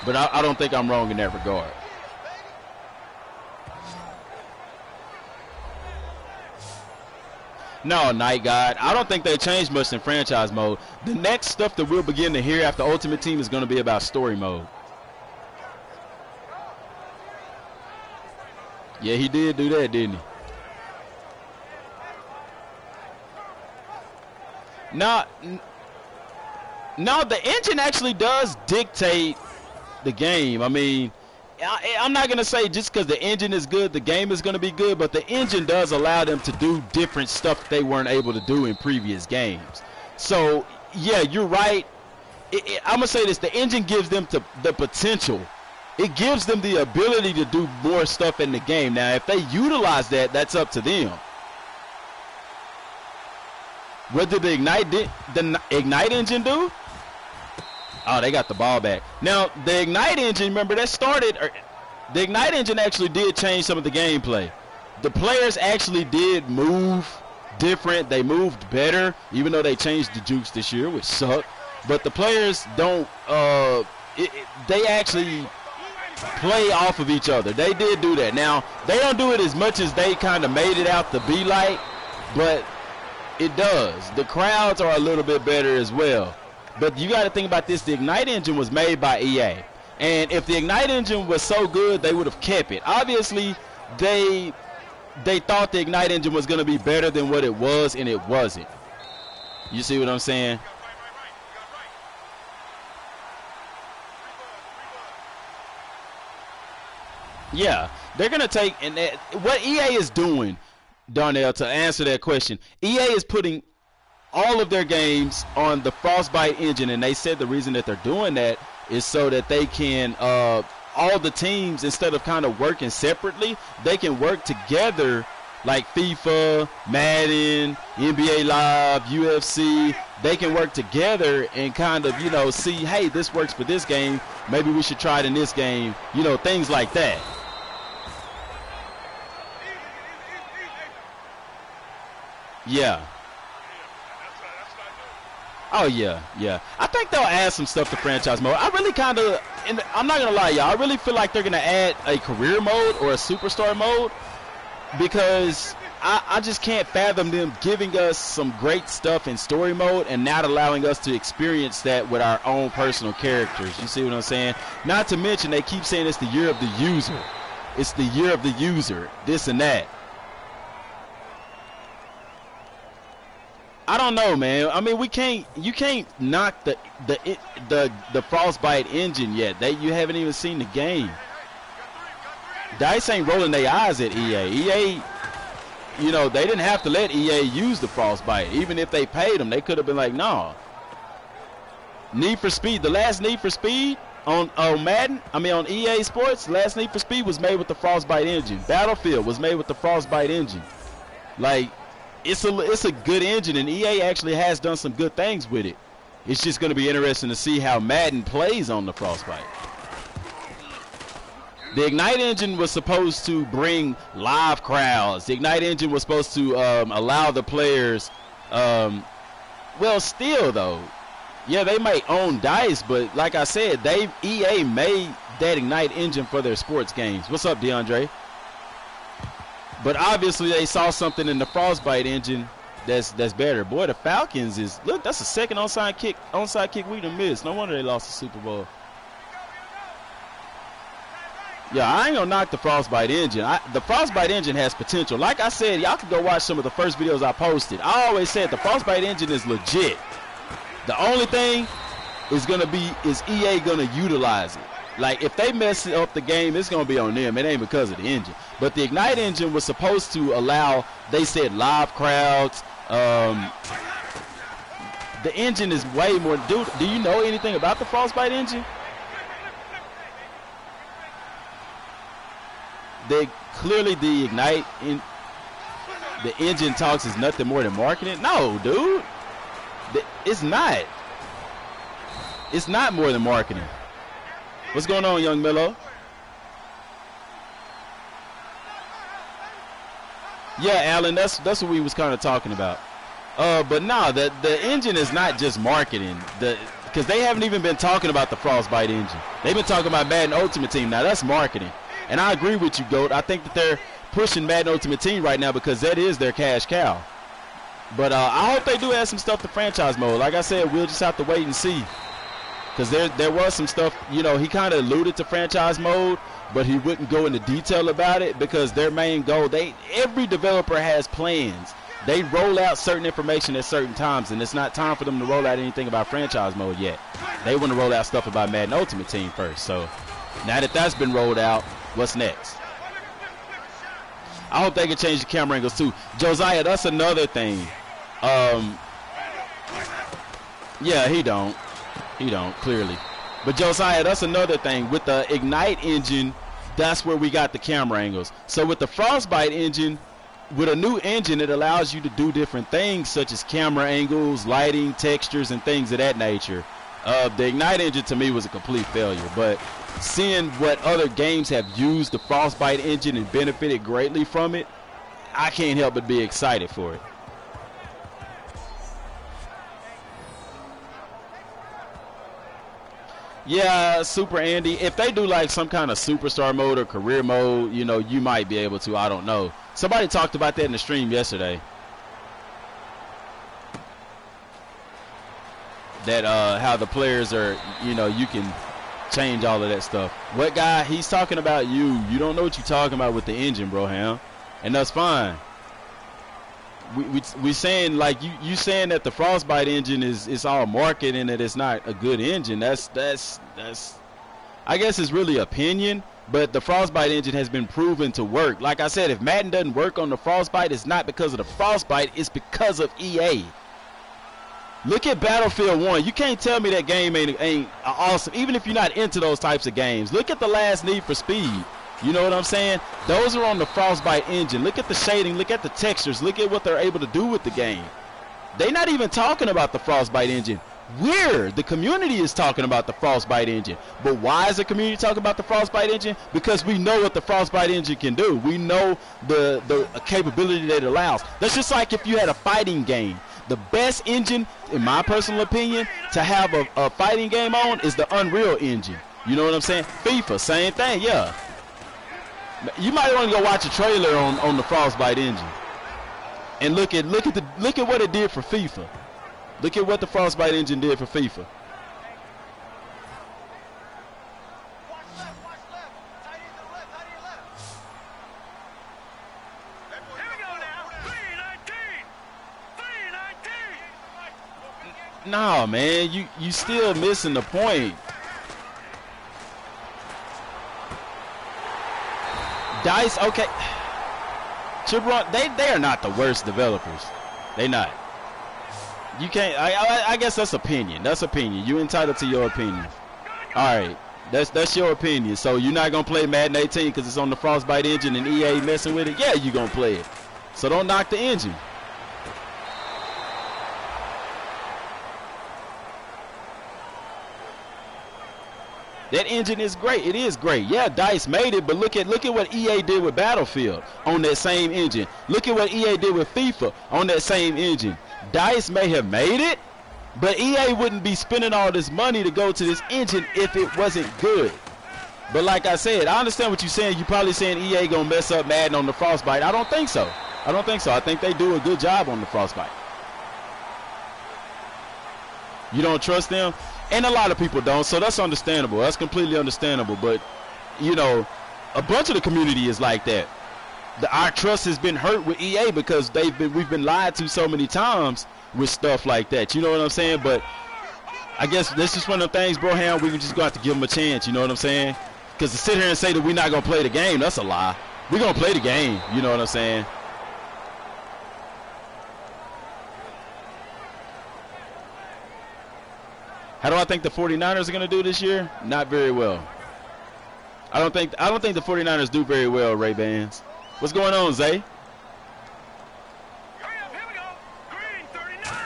But I don't think I'm wrong in that regard. No, Night God. I don't think they changed much in franchise mode. The next stuff that we'll begin to hear after Ultimate Team is going to be about story mode. Yeah, he did do that, didn't he? No, the engine actually does dictate the game. I mean, I'm not going to say just because the engine is good, the game is going to be good, but the engine does allow them to do different stuff they weren't able to do in previous games. So, yeah, you're right. I'm going to say this. The engine gives them the potential. It gives them the ability to do more stuff in the game. Now, if they utilize that, that's up to them. What did the Ignite engine do? Oh, they got the ball back. Now, the Ignite engine, remember, the Ignite engine actually did change some of the gameplay. The players actually did move different. They moved better, even though they changed the jukes this year, which sucked. But the players don't, they actually play off of each other. They did do that. Now, they don't do it as much as they kind of made it out to be like, but it does. The crowds are a little bit better as well. But you got to think about this. The Ignite engine was made by EA. And if the Ignite engine was so good, they would have kept it. Obviously, they thought the Ignite engine was going to be better than what it was, and it wasn't. You see what I'm saying? Yeah, they're going to take, and what EA is doing, Darnell, to answer that question, EA is putting all of their games on the Frostbite engine, and they said the reason that they're doing that is so that they can, all the teams, instead of kind of working separately, they can work together like FIFA, Madden, NBA Live, UFC. They can work together and kind of, you know, see, hey, this works for this game. maybe we should try it in this game. You know, things like that. Yeah. Oh, yeah, yeah. I think they'll add some stuff to franchise mode. I really kind of, and I'm not going to lie, y'all, I really feel like they're going to add a career mode or a superstar mode, because I just can't fathom them giving us some great stuff in story mode and not allowing us to experience that with our own personal characters. You see what I'm saying? Not to mention they keep saying it's the year of the user. It's the year of the user, this and that. I don't know, man. I mean, you can't knock the Frostbite engine yet. You haven't even seen the game. DICE ain't rolling their eyes at EA. EA, you know, they didn't have to let EA use the Frostbite. Even if they paid them, they could have been like, no. Need for Speed, the last Need for Speed on Madden, I mean on EA Sports, the last Need for Speed was made with the Frostbite engine. Battlefield was made with the Frostbite engine. Like, it's a good engine, and EA actually has done some good things with it. It's just going to be interesting to see how Madden plays on the Frostbite. The Ignite engine was supposed to bring live crowds. The Ignite engine was supposed to allow the players, well, still though, yeah, they may own DICE, but like I said, EA made that Ignite engine for their sports games. What's up, DeAndre? But obviously they saw something in the Frostbite engine that's better. Boy, the Falcons look, that's a second onside kick we done missed. No wonder they lost the Super Bowl. Yeah, I ain't gonna knock the Frostbite engine. The Frostbite engine has potential. Like I said, y'all can go watch some of the first videos I posted. I always said the Frostbite engine is legit. The only thing is EA gonna utilize it. Like, if they mess up the game, it's going to be on them. It ain't because of the engine. But the Ignite engine was supposed to allow, they said, live crowds. The engine is way more. Dude, do you know anything about the Frostbite engine? Clearly the Ignite, the engine talks is nothing more than marketing. No, dude. It's not. It's not more than marketing. What's going on, young Milo? Yeah, Alan, that's what we was kind of talking about. But no, the engine is not just marketing. Because they haven't even been talking about the Frostbite engine. They've been talking about Madden Ultimate Team. Now, that's marketing. And I agree with you, GOAT. I think that they're pushing Madden Ultimate Team right now because that is their cash cow. But I hope they do add some stuff to franchise mode. Like I said, we'll just have to wait and see. Because there was some stuff, you know, he kind of alluded to franchise mode, but he wouldn't go into detail about it because their main goal, every developer has plans. They roll out certain information at certain times, and it's not time for them to roll out anything about franchise mode yet. They want to roll out stuff about Madden Ultimate Team first. So now that that's been rolled out, what's next? I hope they can change the camera angles too. Josiah, that's another thing. Yeah, he don't, clearly. But Josiah, that's another thing. With the Ignite engine, that's where we got the camera angles. So with the Frostbite engine, with a new engine, it allows you to do different things such as camera angles, lighting, textures, and things of that nature. The Ignite engine to me was a complete failure. But seeing what other games have used the Frostbite engine and benefited greatly from it, I can't help but be excited for it. Yeah, Super Andy, if they do like some kind of superstar mode or career mode, you know, you might be able to. I don't know. Somebody talked about that in the stream yesterday. That how the players are, you know, you can change all of that stuff. What guy? He's talking about you. You don't know what you're talking about with the engine, bro, Ham. And that's fine. We saying like you saying that the Frostbite engine is all marketing and that it's not a good engine. That's I guess it's really opinion, but the Frostbite engine has been proven to work. Like I said, if Madden doesn't work on the Frostbite, it's not because of the Frostbite, it's because of EA. Look at Battlefield 1. You can't tell me that game ain't awesome, even if you're not into those types of games. Look at the last Need for Speed. You know what I'm saying? Those are on the Frostbite engine. Look at the shading. Look at the textures. Look at what they're able to do with the game. They're not even talking about the Frostbite engine. The community is talking about the Frostbite engine. But why is the community talking about the Frostbite engine? Because we know what the Frostbite engine can do. We know the capability that it allows. That's just like if you had a fighting game. The best engine, in my personal opinion, to have a fighting game on is the Unreal Engine. You know what I'm saying? FIFA, same thing, yeah. You might want to go watch a trailer on the Frostbite engine and look at what it did for FIFA. Look at what the Frostbite engine did for FIFA. No, man, you still missing the point. DICE, okay. Chibron, they are not the worst developers. They not. You can't. I guess that's opinion. That's opinion. You entitled to your opinion. All right, that's your opinion. So you're not gonna play Madden 18 because it's on the Frostbite engine and EA messing with it. Yeah, you gonna play it. So don't knock the engine. That engine is great. It is great. Yeah, DICE made it, but look at what EA did with Battlefield on that same engine. Look at what EA did with FIFA on that same engine. DICE may have made it, but EA wouldn't be spending all this money to go to this engine if it wasn't good. But like I said, I understand what you're saying. You're probably saying EA gonna mess up Madden on the Frostbite. I don't think so. I don't think so. I think they do a good job on the Frostbite. You don't trust them? And a lot of people don't, so that's understandable. That's completely understandable. But, you know, a bunch of the community is like that. Our trust has been hurt with EA because we've been lied to so many times with stuff like that. You know what I'm saying? But I guess that's just one of the things, Broham, we just got to give them a chance. You know what I'm saying? Because to sit here and say that we're not going to play the game, that's a lie. We're going to play the game. You know what I'm saying? How do I think the 49ers are going to do this year? Not very well. I don't think the 49ers do very well, Ray-Bans. What's going on, Zay? Hurry up, here we go. Green 39.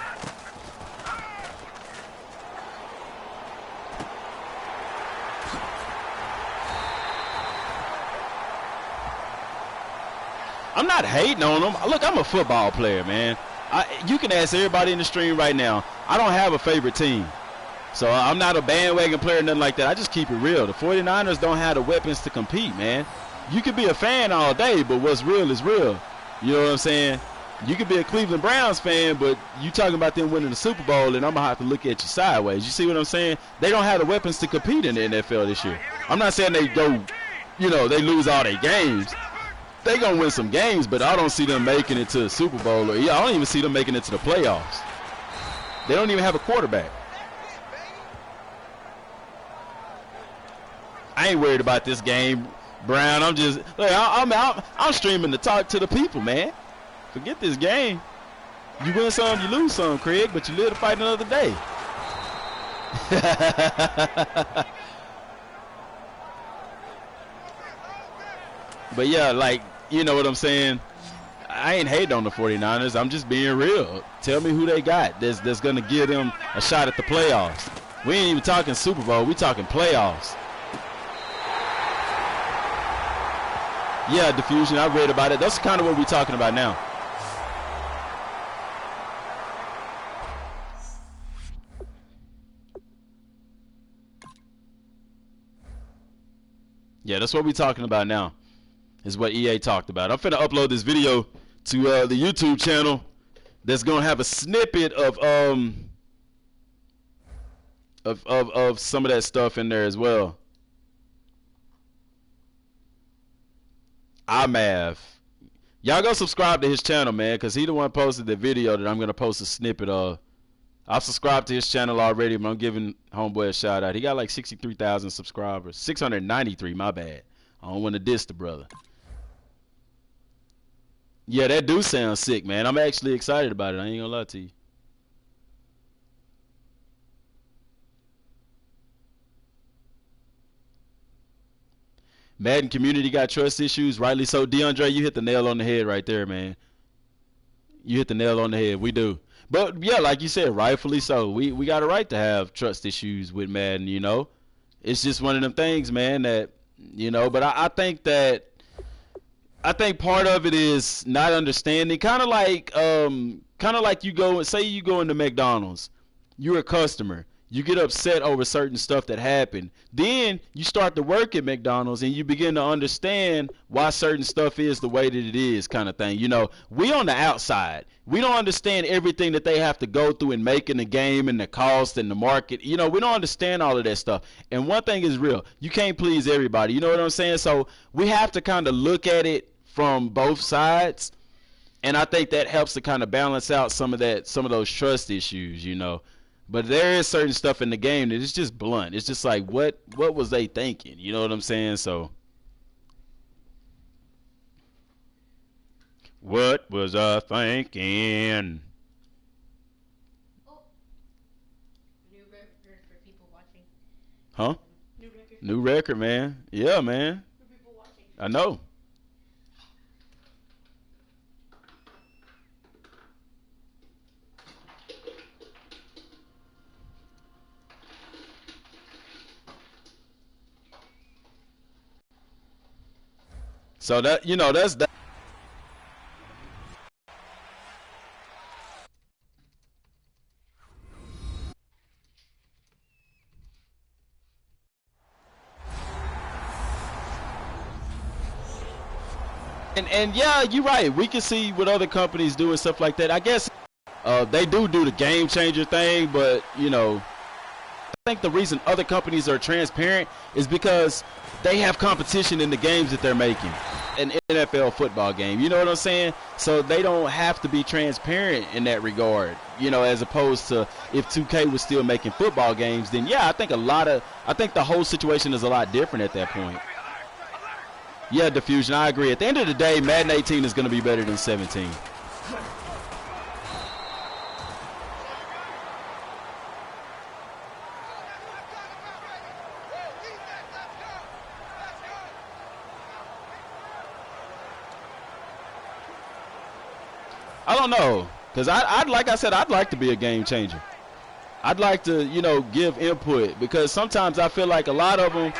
I'm not hating on them. Look, I'm a football player, man. You can ask everybody in the stream right now. I don't have a favorite team. So I'm not a bandwagon player or nothing like that. I just keep it real. The 49ers don't have the weapons to compete, man. You could be a fan all day, but what's real is real. You know what I'm saying? You could be a Cleveland Browns fan, but you talking about them winning the Super Bowl, and I'm going to have to look at you sideways. You see what I'm saying? They don't have the weapons to compete in the NFL this year. I'm not saying they go, you know, they lose all their games. They going to win some games, but I don't see them making it to the Super Bowl. I don't even see them making it to the playoffs. They don't even have a quarterback. I ain't worried about this game, Brown. I'm just look, I'm streaming to talk to the people, man. Forget this game. You win some, you lose some, Craig, but you live to fight another day. But yeah, like, you know what I'm saying? I ain't hating on the 49ers. I'm just being real. Tell me who they got that's going to give them a shot at the playoffs. We ain't even talking Super Bowl. We talking playoffs. Yeah, diffusion. I read about it. That's kind of what we're talking about now. Yeah, that's what we're talking about now. Is what EA talked about. I'm finna upload this video to the YouTube channel. That's gonna have a snippet of some of that stuff in there as well. Y'all go subscribe to his channel, man, because he the one posted the video that I'm going to post a snippet of. I've subscribed to his channel already, but I'm giving Homeboy a shout out. He got like 63,000 subscribers. 693, my bad. I don't want to diss the brother. Yeah, that do sound sick, man. I'm actually excited about it. I ain't going to lie to you. Madden community got trust issues, rightly so. DeAndre, you hit the nail on the head right there, man. You hit the nail on the head. We do. But yeah, like you said, rightfully so. We got a right to have trust issues with Madden. It's just one of them things, man. But I think part of it is not understanding. Kind of like you go into McDonald's, you're a customer. You get upset over certain stuff that happened. Then you start to work at McDonald's and you begin to understand why certain stuff is the way that it is, kind of thing. We on the outside. We don't understand everything that they have to go through in making the game and the cost and the market. We don't understand all of that stuff. And one thing is real. You can't please everybody. You know what I'm saying? So we have to kind of look at it from both sides. And I think that helps to kind of balance out some of those trust issues. But there is certain stuff in the game that is just blunt. It's just like, what was they thinking? You know what I'm saying? So, what was I thinking? Oh, new record for people watching. Huh? New record. New record, man. Yeah, man. For people watching. I know. So that's that. And yeah, you're right. We can see what other companies do and stuff like that. I guess they do the game changer thing, but I think the reason other companies are transparent is because they have competition in the games that they're making. An NFL football game, you know what I'm saying? So they don't have to be transparent in that regard, as opposed to if 2K was still making football games, then yeah, I think the whole situation is a lot different at that point. Yeah, Diffusion, I agree. At the end of the day, Madden 18 is going to be better than 17. I don't know, because like I said, I'd like to be a game changer. I'd like to, give input, because sometimes I feel like a lot of them,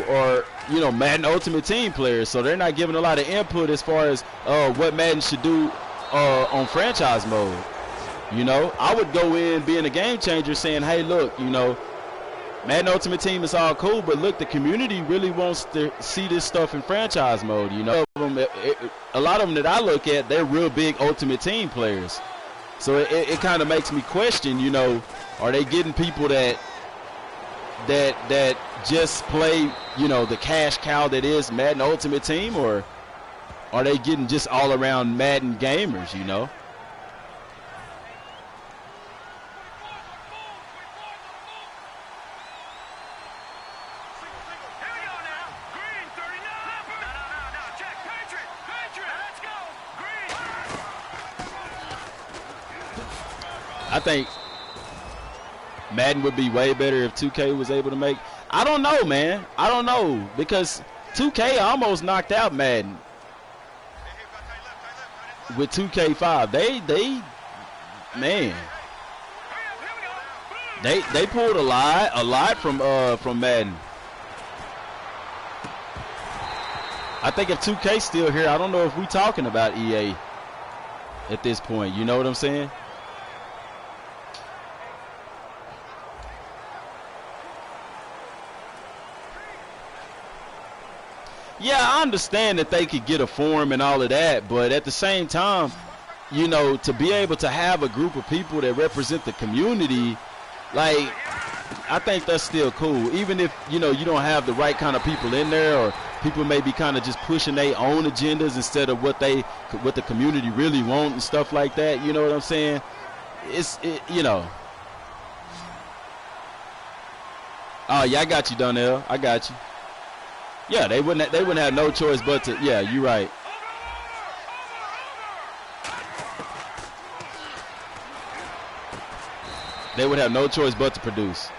are, Madden Ultimate Team players, so they're not giving a lot of input as far as what Madden should do on franchise mode. I would go in being a game changer saying, hey, look, Madden Ultimate Team is all cool, but look, the community really wants to see this stuff in franchise mode. A lot of them that I look at, they're real big Ultimate Team players. So it kind of makes me question, are they getting people that just play, the cash cow that is Madden Ultimate Team, or are they getting just all around Madden gamers? I think Madden would be way better if 2K was able to make. I don't know, man. I don't know, because 2K almost knocked out Madden with 2K5. They pulled a lot from Madden. I think if 2K's still here, I don't know if we talking about EA at this point. You know what I'm saying? Yeah, I understand that they could get a forum and all of that, but at the same time, to be able to have a group of people that represent the community, like, I think that's still cool. Even if, you don't have the right kind of people in there, or people may be kind of just pushing their own agendas instead of what the community really want and stuff like that. You know what I'm saying? Oh, yeah, I got you, Donnell. I got you. Yeah, they wouldn't have no choice but to. Yeah, you're right. They would have no choice but to produce.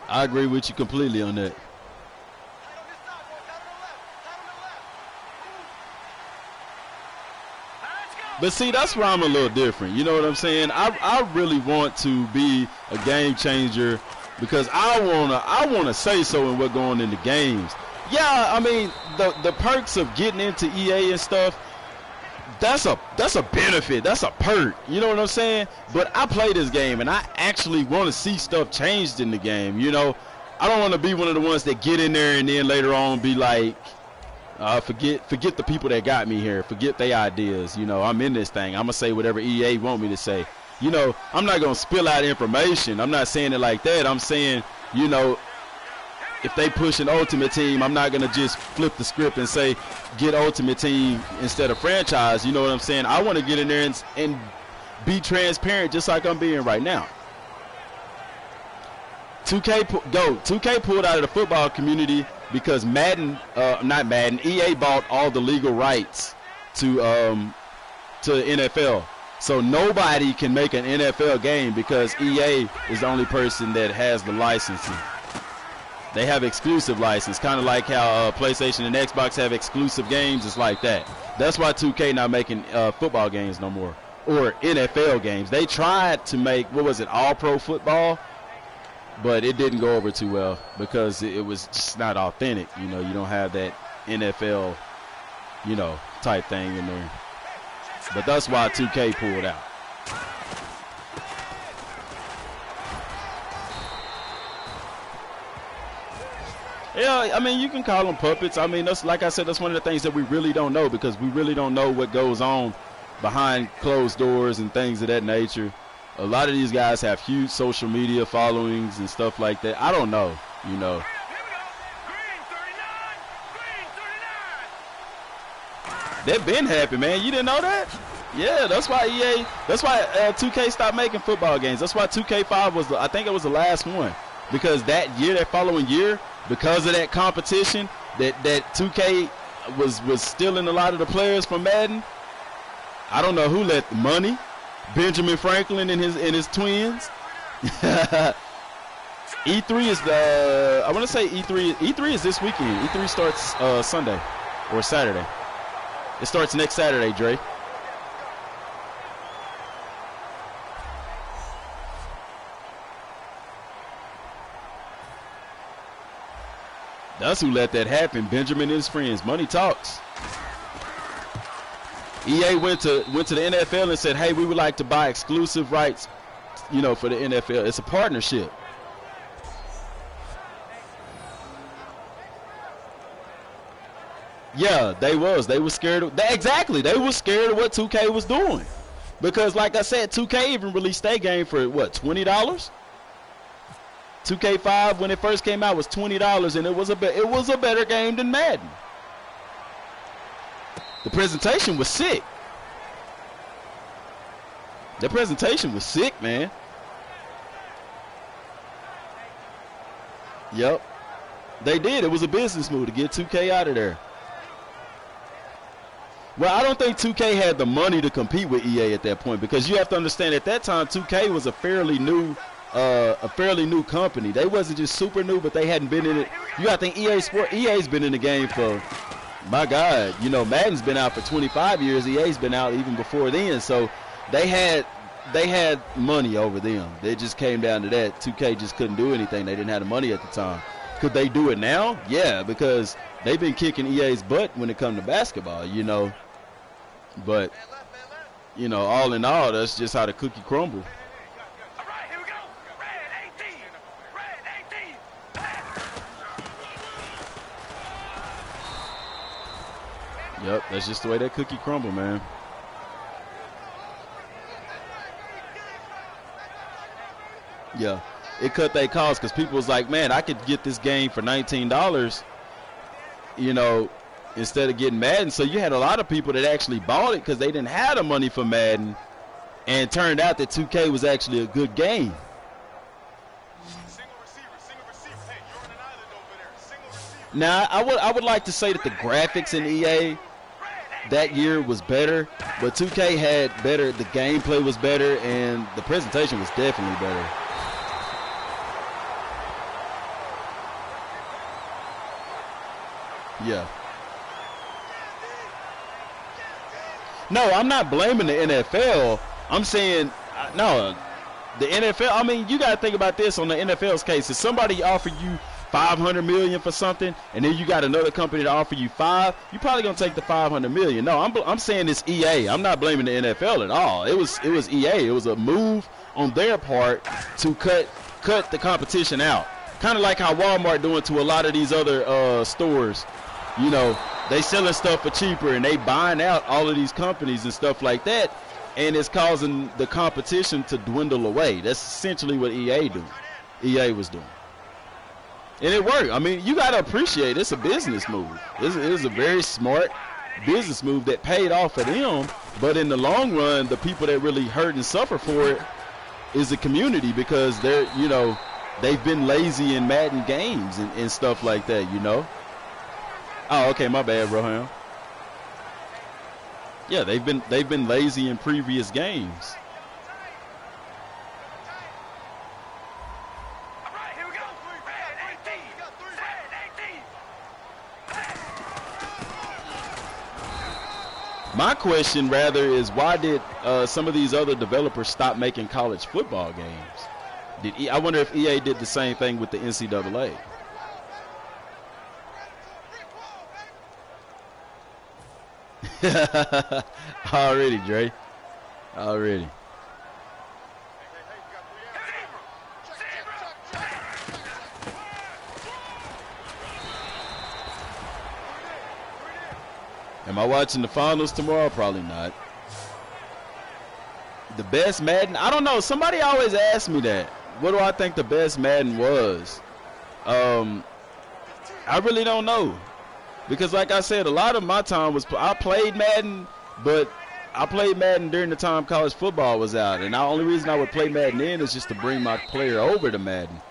I agree with you completely on that. But see, that's where I'm a little different. You know what I'm saying? I really want to be a game changer because I wanna say so in what going into games. Yeah, I mean the perks of getting into EA and stuff, that's a benefit. That's a perk. You know what I'm saying? But I play this game and I actually want to see stuff changed in the game. You know, I don't want to be one of the ones that get in there and then later on be like, forget the people that got me here. Forget their ideas. You know, I'm in this thing. I'm going to say whatever EA want me to say. You know, I'm not going to spill out information. I'm not saying it like that. I'm saying, you know, if they push an Ultimate Team, I'm not going to just flip the script and say, get Ultimate Team instead of franchise. You know what I'm saying? I want to get in there and be transparent just like I'm being right now. 2K pulled out of the football community because EA bought all the legal rights to NFL. So nobody can make an NFL game because EA is the only person that has the licensing. They have exclusive license, kind of like how PlayStation and Xbox have exclusive games. It's like that. That's why 2K not making football games no more or NFL games. They tried to make, what was it, All Pro Football? But it didn't go over too well because it was just not authentic. You know, you don't have that NFL, you know, type thing in there. But that's why 2K pulled out. Yeah, I mean, you can call them puppets. I mean, that's, like I said, that's one of the things that we really don't know because we really don't know what goes on behind closed doors and things of that nature. A lot of these guys have huge social media followings and stuff like that. I don't know, you know. They've been happy, man. You didn't know that? Yeah, that's why 2K stopped making football games. That's why 2K5 was, I think it was the last one. Because that following year, because of that competition, that 2K was stealing a lot of the players from Madden. I don't know who let the money. Benjamin Franklin and his twins. E3 is I want to say E3 is this weekend. E3 starts Sunday or Saturday. It starts next Saturday, Dre. That's who let that happen. Benjamin and his friends. Money talks. EA went to the NFL and said, "Hey, we would like to buy exclusive rights, you know, for the NFL." It's a partnership. Yeah, they were scared of exactly. They were scared of what 2K was doing, because like I said, 2K even released their game for what, $20? 2K5 when it first came out was $20, and it was a better game than Madden. The presentation was sick. The presentation was sick, man. Yep. They did. It was a business move to get 2K out of there. Well, I don't think 2K had the money to compete with EA at that point, because you have to understand at that time 2K was a fairly new company. They wasn't just super new, but they hadn't been in it. You got to think EA's been in the game for, my God, you know, Madden's been out for 25 years. EA's been out even before then. So they had money over them. They just came down to that. 2K just couldn't do anything. They didn't have the money at the time. Could they do it now? Yeah, because they've been kicking EA's butt when it comes to basketball, you know. But, you know, all in all, that's just how the cookie crumble. All right, here we go. Red 18. Red 18. Yep, that's just the way that cookie crumble, man. Yeah, it cut their costs because people was like, man, I could get this game for $19, you know, instead of getting Madden. So you had a lot of people that actually bought it because they didn't have the money for Madden, and it turned out that 2K was actually a good game. Single receiver. Hey, you're on an island over there. Single receiver. Now, I would like to say that the graphics in EA that year was better, but 2K had better, the gameplay was better, and the presentation was definitely better. Yeah. No, I'm not blaming the NFL. I'm saying, no, the NFL, I mean, you got to think about this on the NFL's case. If somebody offered you $500 million for something, and then you got another company to offer you $5, you probably gonna take the $500 million. No, I'm saying it's EA. I'm not blaming the NFL at all. It was EA. It was a move on their part to cut the competition out. Kind of like how Walmart doing to a lot of these other stores. You know, they selling stuff for cheaper and they buying out all of these companies and stuff like that, and it's causing the competition to dwindle away. That's essentially what EA was doing. And it worked. I mean, you got to appreciate it's a business move. It's a very smart business move that paid off for them. But in the long run, the people that really hurt and suffer for it is the community, because they've been lazy in Madden games and stuff like that, you know. Oh, okay, my bad, Rohan. Yeah, they've been lazy in previous games. My question, rather, is why did some of these other developers stop making college football games? I wonder if EA did the same thing with the NCAA. Already, Dre. Already. Am I watching the finals tomorrow? Probably not. The best Madden? I don't know. Somebody always asks me that. What do I think the best Madden was? I really don't know. Because like I said, a lot of my time was, I played Madden, but I played Madden during the time college football was out. And the only reason I would play Madden then is just to bring my player over to Madden.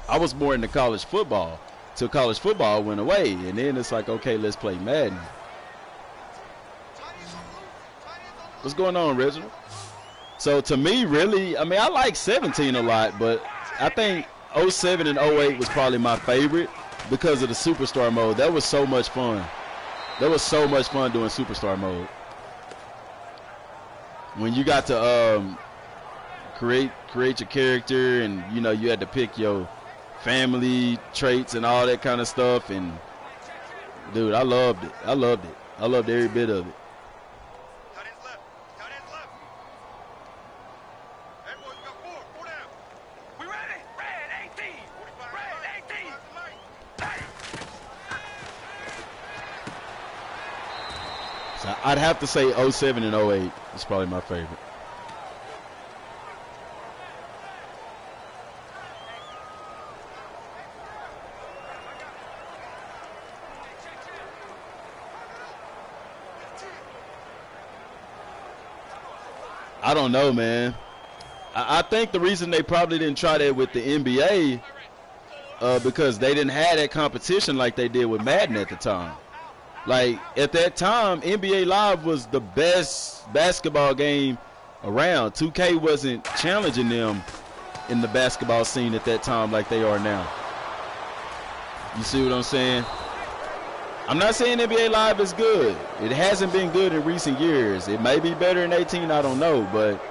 I was more into college football till college football went away. And then it's like, okay, let's play Madden. What's going on, Reginald? So to me, really, I mean, I like 17 a lot, but I think 07 and 08 was probably my favorite because of the Superstar mode. That was so much fun. That was so much fun doing Superstar mode. When you got to create your character, and you had to pick your family traits and all that kind of stuff, and dude, I loved it. I loved every bit of it. So I'd have to say 07 and 08 is probably my favorite. I don't know, man. I think the reason they probably didn't try that with the NBA because they didn't have that competition like they did with Madden at the time. Like, at that time, NBA Live was the best basketball game around. 2K wasn't challenging them in the basketball scene at that time like they are now. You see what I'm saying? I'm not saying NBA Live is good. It hasn't been good in recent years. It may be better in 18, I don't know. But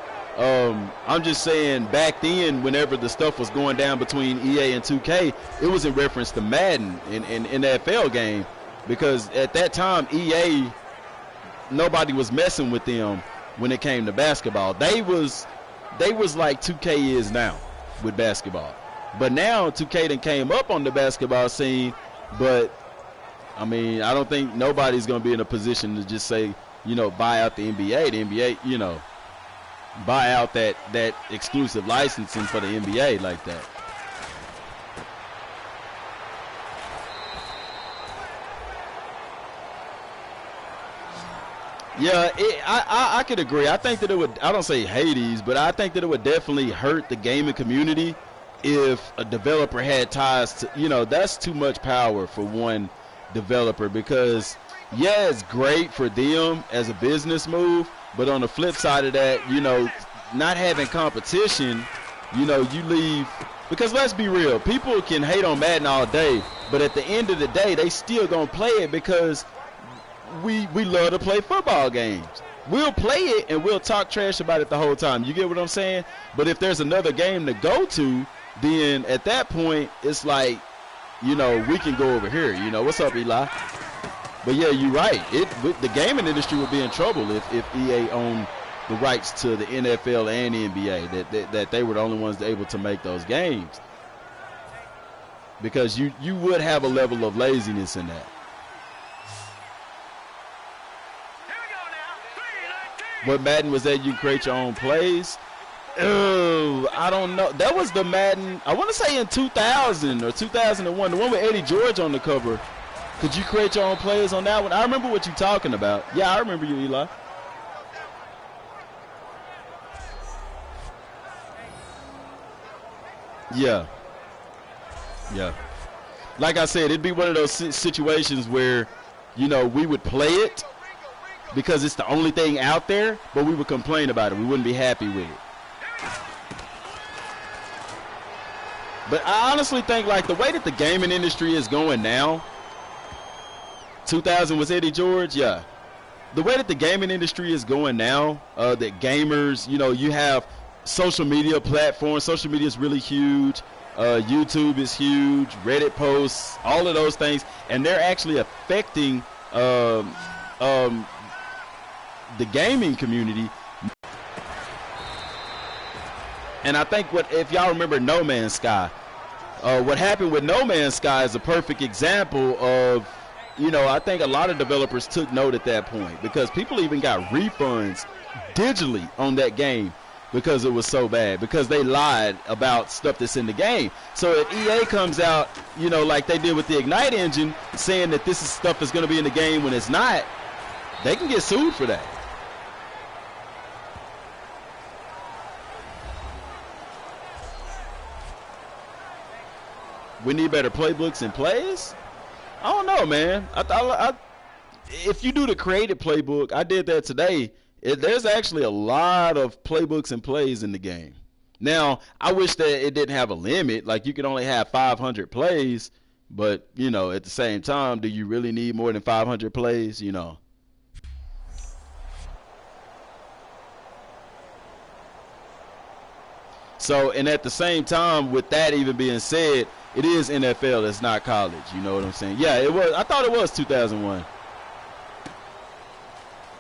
I'm just saying back then, whenever the stuff was going down between EA and 2K, it was in reference to Madden in NFL game. Because at that time, EA, nobody was messing with them when it came to basketball. They was like 2K is now with basketball. But now 2K done came up on the basketball scene. But, I mean, I don't think nobody's going to be in a position to just say, buy out the NBA. The NBA, buy out that exclusive licensing for the NBA like that. Yeah, I could agree. I think that it would, I don't say Hades, but I think that it would definitely hurt the gaming community if a developer had ties to, that's too much power for one developer, because, yeah, it's great for them as a business move, but on the flip side of that, not having competition, you leave Because let's be real, people can hate on Madden all day, but at the end of the day, they still gonna play it because we love to play football games. We'll play it and we'll talk trash about it the whole time. You get what I'm saying? But if there's another game to go to, then at that point, it's like, you know, we can go over here. You know, what's up, Eli? But yeah, you're right. The gaming industry would be in trouble if EA owned the rights to the NFL and the NBA, that they were the only ones able to make those games. Because you would have a level of laziness in that. What Madden was that you create your own plays? Oh, I don't know. That was the Madden, I want to say in 2000 or 2001, the one with Eddie George on the cover. Could you create your own plays on that one? I remember what you're talking about. Yeah, I remember you, Eli. Yeah. Yeah. Like I said, it'd be one of those situations where, you know, we would play it because it's the only thing out there, but we would complain about it. We wouldn't be happy with it. But I honestly think, like, the way that the gaming industry is going now, 2000 was Eddie George, yeah. The way that the gaming industry is going now, that gamers, you know, you have social media platforms. Social media is really huge. YouTube is huge. Reddit posts, all of those things, and they're actually affecting the gaming community. And I think if y'all remember No Man's Sky, what happened with No Man's Sky is a perfect example of, you know, I think a lot of developers took note at that point because people even got refunds digitally on that game because it was so bad, because they lied about stuff that's in the game. So if EA comes out, you know, like they did with the Ignite engine, saying that this is stuff that's going to be in the game when it's not, they can get sued for that. We need better playbooks and plays? I don't know, man. If you do the creative playbook, I did that today. There's actually a lot of playbooks and plays in the game. Now, I wish that it didn't have a limit. Like, you could only have 500 plays. But, you know, at the same time, do you really need more than 500 plays? You know. So, and at the same time, with that even being said, it is NFL. It's not college. You know what I'm saying? Yeah, it was. I thought it was 2001.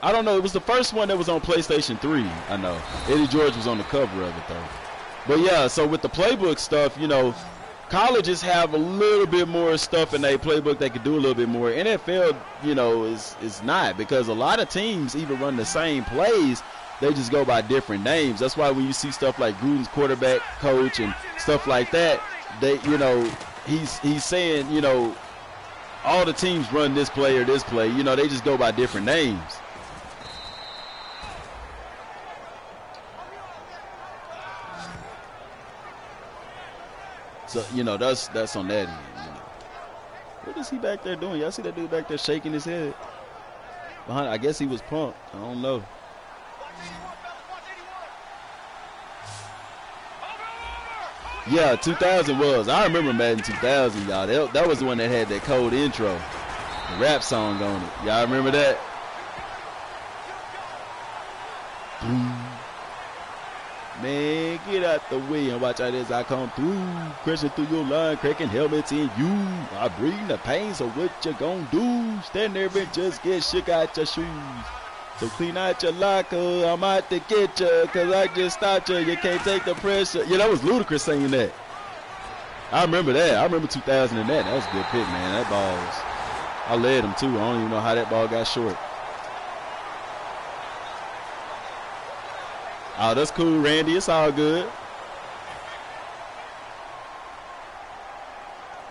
I don't know. It was the first one that was on PlayStation 3. I know. Eddie George was on the cover of it, though. But, yeah, so with the playbook stuff, you know, colleges have a little bit more stuff in their playbook. They could do a little bit more. NFL, you know, is not, because a lot of teams even run the same plays. They just go by different names. That's why when you see stuff like Gruden's quarterback coach and stuff like that, they, you know, he's saying, you know, all the teams run this play or this play. You know, they just go by different names. So, you know, that's on that end, you know. What is he back there doing? Y'all see that dude back there shaking his head? Behind, I guess he was pumped. I don't know. Yeah, 2000 was. I remember Madden 2000, y'all. That was the one that had that cold intro. The rap song on it. Y'all remember that? Man, get out the way and watch out as I come through. Crashing through your line, cracking helmets in you. I breathe the pain, so what you gonna do? Stand there and just get shook out your shoes. So clean out your locker, I'm out to get you, cause I just stopped you, you can't take the pressure. Yeah, that was Ludacris singing that. I remember that. I remember 2000 and that. That was a good pick, man. That ball was, I led him too. I don't even know how that ball got short. Oh, that's cool, Randy. It's all good.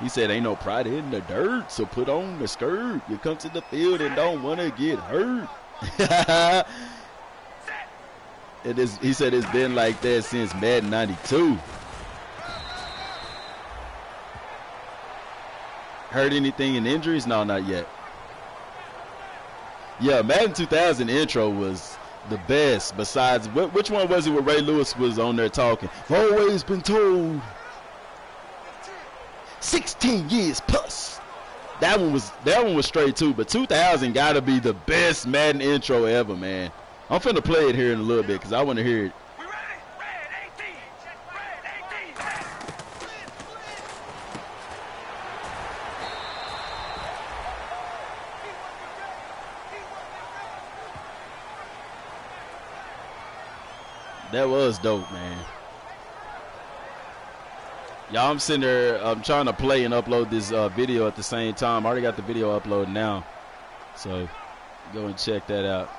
He said, ain't no pride in the dirt, so put on the skirt. You come to the field and don't want to get hurt. He said it's been like that since Madden 92. Heard anything in injuries? No, not yet. Yeah, Madden 2000 intro was the best. Besides, which one was it where Ray Lewis was on there talking? I've always been told 16 years plus. That one was straight too, but 2000 gotta be the best Madden intro ever, man. I'm finna play it here in a little bit because I want to hear it. We ready? Red 18. Red 18. That was dope, man. Y'all, I'm sitting there, I'm trying to play and upload this video at the same time. I already got the video uploaded now, so go and check that out.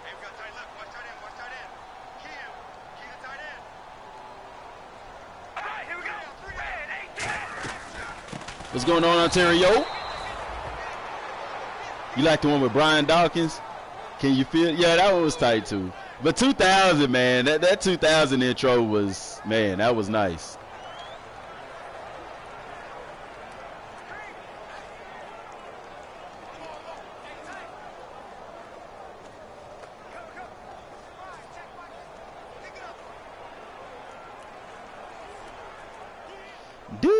Hey, we got tight left. Watch tight end. Watch tight end. Key him. Key the tight end. All right, here we go. Red 18. What's going on, Ontario? You like the one with Brian Dawkins? Can you feel? Yeah, that one was tight too. But 2000, man, that 2000 intro was, man, that was nice. Dude,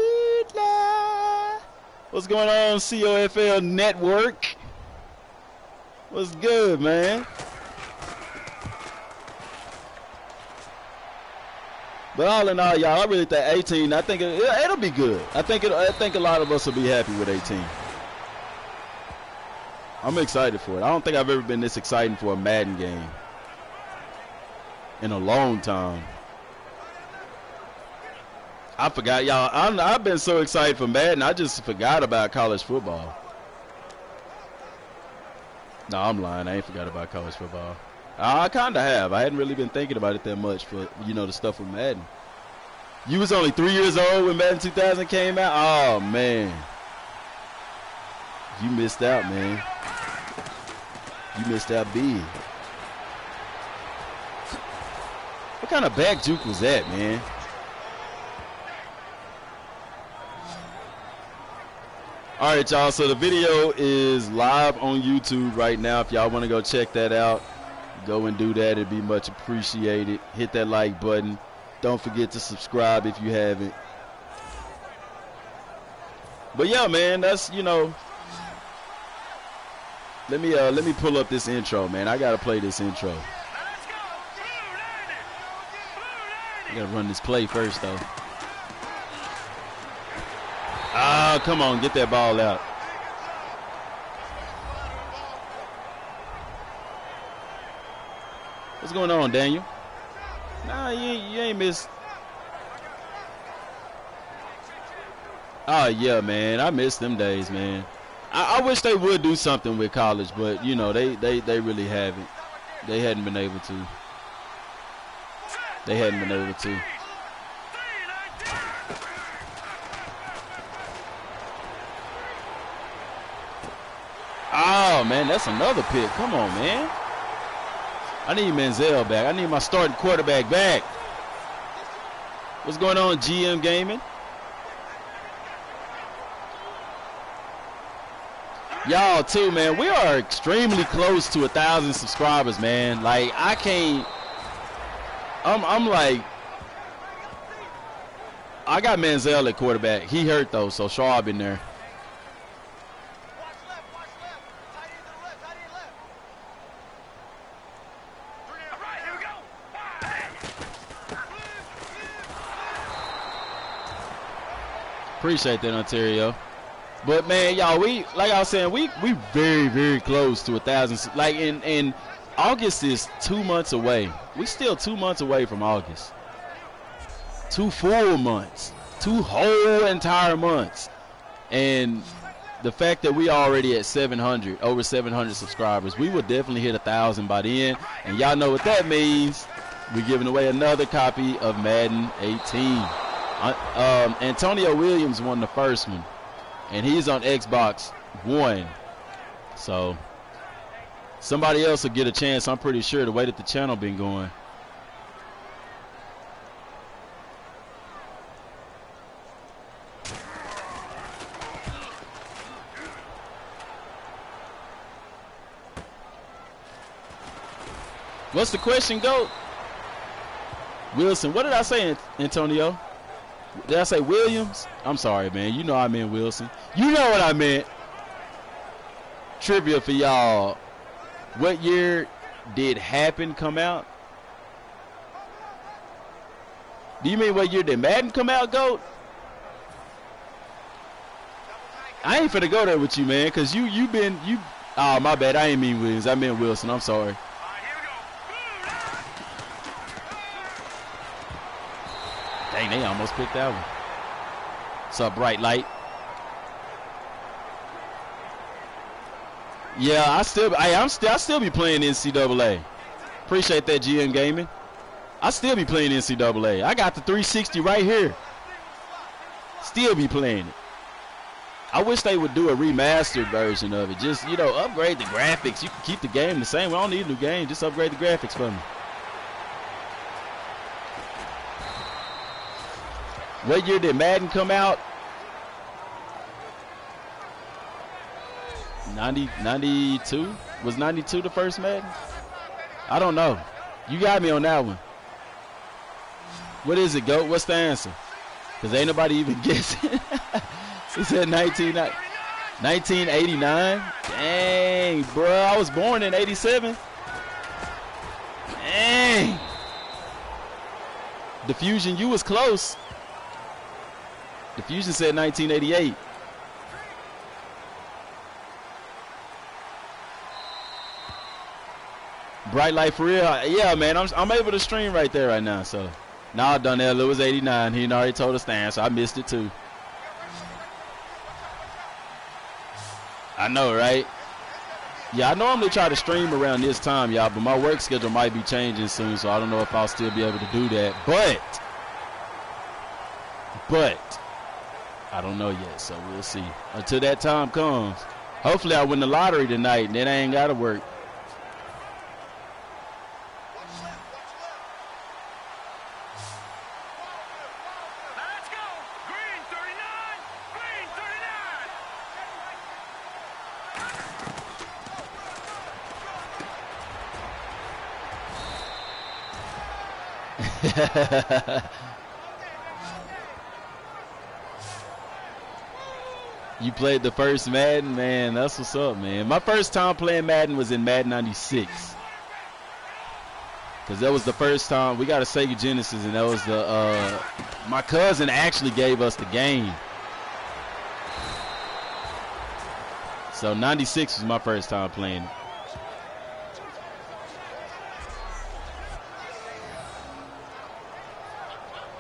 what's going on, COFL Network? What's good, man? But all in all, y'all, I really think 18. I think it'll be good. I think a lot of us will be happy with 18. I'm excited for it. I don't think I've ever been this excited for a Madden game in a long time. I forgot, y'all. I've been so excited for Madden, I just forgot about college football. No, I'm lying. I ain't forgot about college football. I kind of have. I hadn't really been thinking about it that much for, you know, the stuff with Madden. You was only 3 years old when Madden 2000 came out? Oh, man. You missed out, man. You missed out big. What kind of back juke was that, man? All right, y'all, so the video is live on YouTube right now. If y'all want to go check that out, go and do that. It'd be much appreciated. Hit that like button. Don't forget to subscribe if you haven't. But yeah, man, that's, you know, let me pull up this intro, man. I got to play this intro. I got to run this play first, though. Ah, come on, get that ball out. What's going on, Daniel? Nah, you ain't missed. Oh, yeah, man. I miss them days, man. I wish they would do something with college, but, you know, they really haven't. They hadn't been able to. They hadn't been able to. Oh, man, that's another pick. Come on, man. I need Manziel back. I need my starting quarterback back. What's going on, GM Gaming? Y'all, too, man, we are extremely close to 1,000 subscribers, man. Like, I can't. I'm like, I got Manziel at quarterback. He hurt, though, so Schwab in there. Appreciate that, Ontario. But man, y'all, we, like I was saying, we very, very close to 1,000. Like in August is 2 months away. We still 2 months away from August. 2 full months, 2 whole entire months, and the fact that we already at 700, over 700 subscribers, we will definitely hit 1,000 by the end. And y'all know what that means. We're giving away another copy of Madden 18. Antonio Williams won the first one, and he's on Xbox One. So somebody else will get a chance, I'm pretty sure, the way that the channel been going. What's the question, GOAT? Wilson. What did I say, Antonio? Did I say Williams? I'm sorry, man. You know I meant Wilson. You know what I meant. Trivia for y'all. What year did Happen come out? Do you mean what year did Madden come out, GOAT? I ain't finna go there with you, man, because you. Oh, my bad. I ain't mean Williams. I meant Wilson. I'm sorry. Dang, they almost picked that one. What's up, Bright Light? Yeah, I still be playing NCAA. Appreciate that, GM Gaming. I still be playing NCAA. I got the 360 right here. Still be playing it. I wish they would do a remastered version of it. Just, upgrade the graphics. You can keep the game the same. We don't need a new game. Just upgrade the graphics for me. What year did Madden come out? 92? Was 92 the first Madden? I don't know. You got me on that one. What is it, GOAT? What's the answer? Because ain't nobody even guessing. He said 1989? Dang, bro. I was born in 87. Dang. Diffusion, you was close. Diffusion said 1988. Bright light for real. Yeah, man. I'm able to stream right there right now. So, nah, Donnell, it was 89. He already told us the answer. I missed it too. I know, right? Yeah, I normally try to stream around this time, y'all, but my work schedule might be changing soon, so I don't know if I'll still be able to do that. But I don't know yet, so we'll see. Until that time comes. Hopefully I win the lottery tonight, and then I ain't got to work. Let's go. Green 39. Green 39. You played the first Madden? Man, that's what's up, man. My first time playing Madden was in Madden 96. Because that was the first time. We got a Sega Genesis, and that was the my cousin actually gave us the game. So 96 was my first time playing it.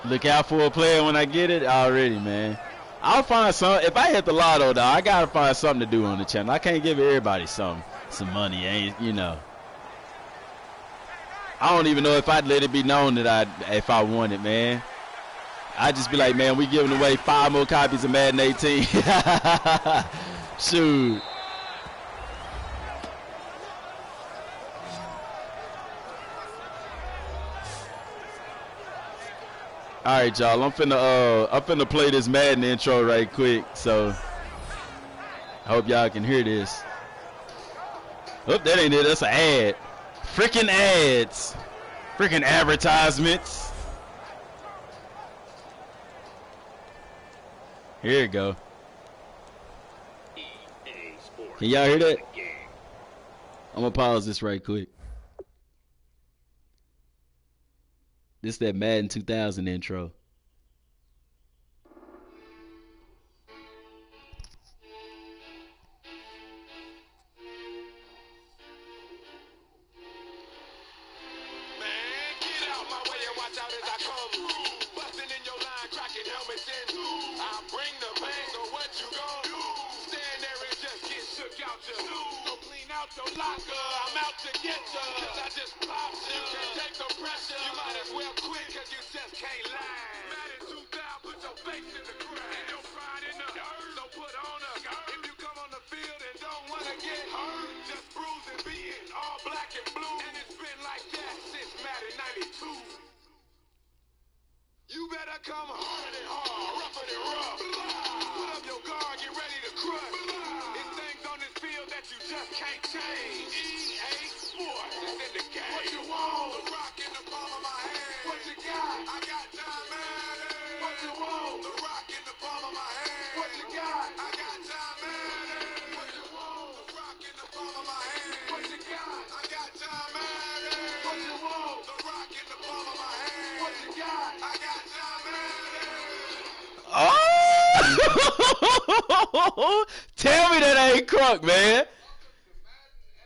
Look out for a player when I get it already, man. I'll find some. If I hit the lotto, though, I gotta find something to do on the channel. I can't give everybody some money, I don't even know if I'd let it be known that if I won it, man. I'd just be like, man, we giving away 5 more copies of Madden 18. Shoot. All right, y'all. I'm finna play this Madden intro right quick. So I hope y'all can hear this. Oh, that ain't it. That's an ad. Freaking ads. Freaking advertisements. Here you go. Can y'all hear that? I'm gonna pause this right quick. This is that Madden 2000 intro. Can't change. EA Sports is in the game. What you want? Tell me that ain't crunk, man.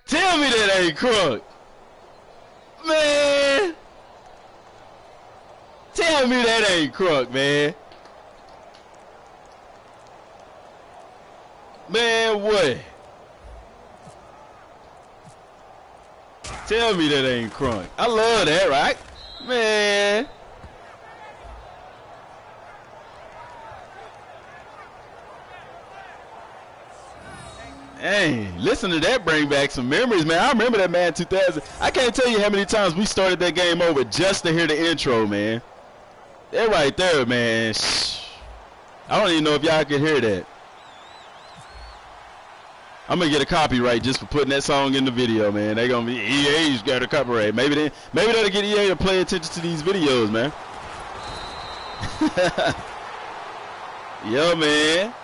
Tell me that ain't crunk. Man. Tell me that ain't crunk, man. Man, what? Tell me that ain't crunk. I love that, right? Man. Hey, listen to that, bring back some memories, man. I remember that Madden 2000. I can't tell you how many times we started that game over just to hear the intro, man. That right there, man. Shh. I don't even know if y'all can hear that. I'm gonna get a copyright just for putting that song in the video, man. They gonna be EA's got a copyright. Maybe that'll get EA to pay attention to these videos, man. Yo, man.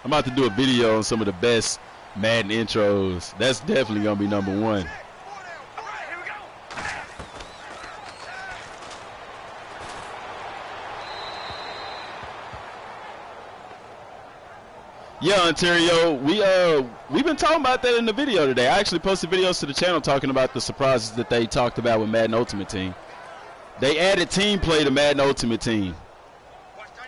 I'm about to do a video on some of the best Madden intros. That's definitely gonna be number one. Yeah, Ontario, we've been talking about that in the video today. I actually posted videos to the channel talking about the surprises that they talked about with Madden Ultimate Team. They added team play to Madden Ultimate Team.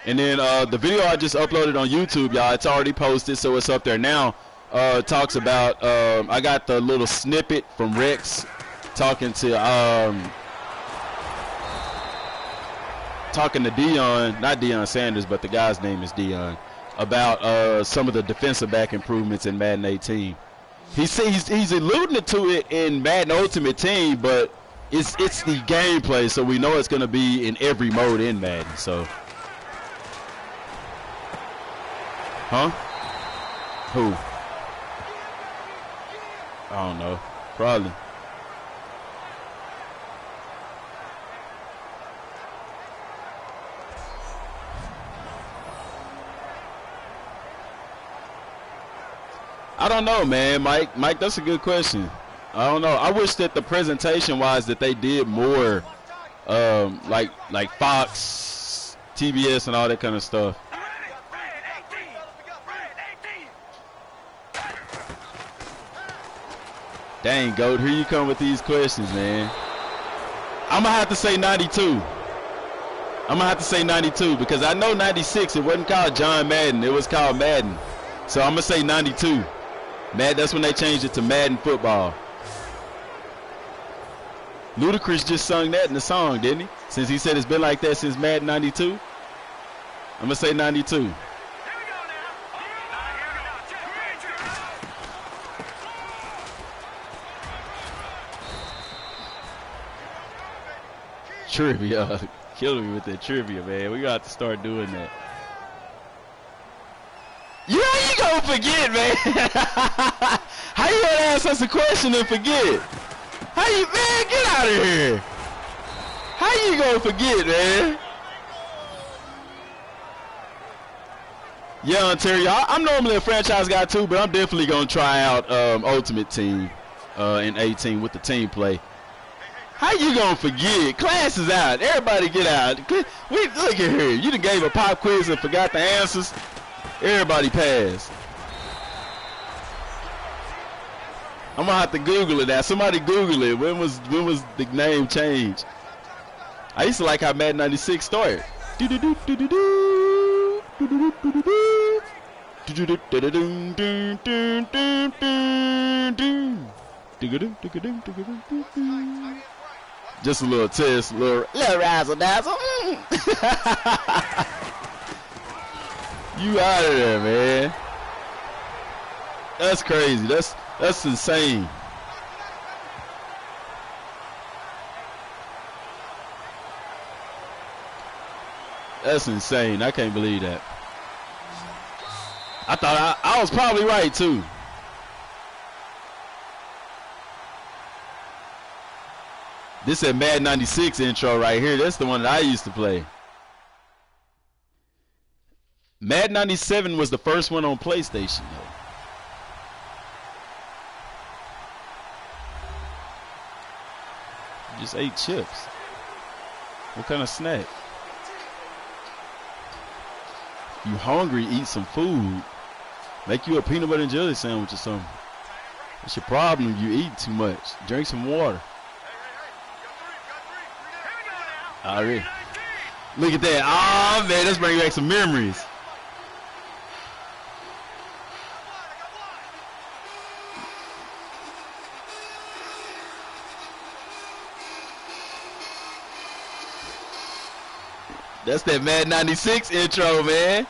And then the video I just uploaded on YouTube, y'all, it's already posted, so it's up there now. It talks about, I got the little snippet from Rex talking to Dion, not Deion Sanders, but the guy's name is Dion, about some of the defensive back improvements in Madden 18. He's alluding to it in Madden Ultimate Team, but it's the gameplay, so we know it's going to be in every mode in Madden, so. Huh? Who? I don't know. Probably. I don't know, man. Mike, that's a good question. I don't know. I wish that the presentation-wise that they did more, like Fox, TBS, and all that kind of stuff. Dang, Goat, here you come with these questions, man. I'm going to have to say 92. I'm going to have to say 92 because I know 96, it wasn't called John Madden. It was called Madden. So I'm going to say 92. That's when they changed it to Madden Football. Ludacris just sung that in the song, didn't he? Since he said it's been like that since Madden 92. I'm going to say 92. Trivia. Killing me with that trivia, man. We got to start doing that. You gonna forget, man. How you gonna ask us a question and forget? How you, man, get out of here. How you gonna forget, man? Yeah, Ontario, I'm normally a franchise guy too, but I'm definitely gonna try out Ultimate Team in 18 with the team play. How you gonna forget? Class is out. Everybody get out. Look at here. You done gave a pop quiz and forgot the answers. Everybody passed. I'm gonna have to Google it now. Somebody Google it. When was the name changed? I used to like how Madden 96 started. Just a little test, little razzle dazzle. You out of there, man. That's crazy. That's insane. That's insane. I can't believe that. I thought I was probably right too. This is a Madden 96 intro right here. That's the one that I used to play. Madden 97 was the first one on PlayStation, though. Just ate chips. What kind of snack? You hungry, eat some food. Make you a peanut butter and jelly sandwich or something. What's your problem? You eat too much. Drink some water. All right. Look at that. Oh, man, let's bring back some memories. That's that Madden 96 intro, man.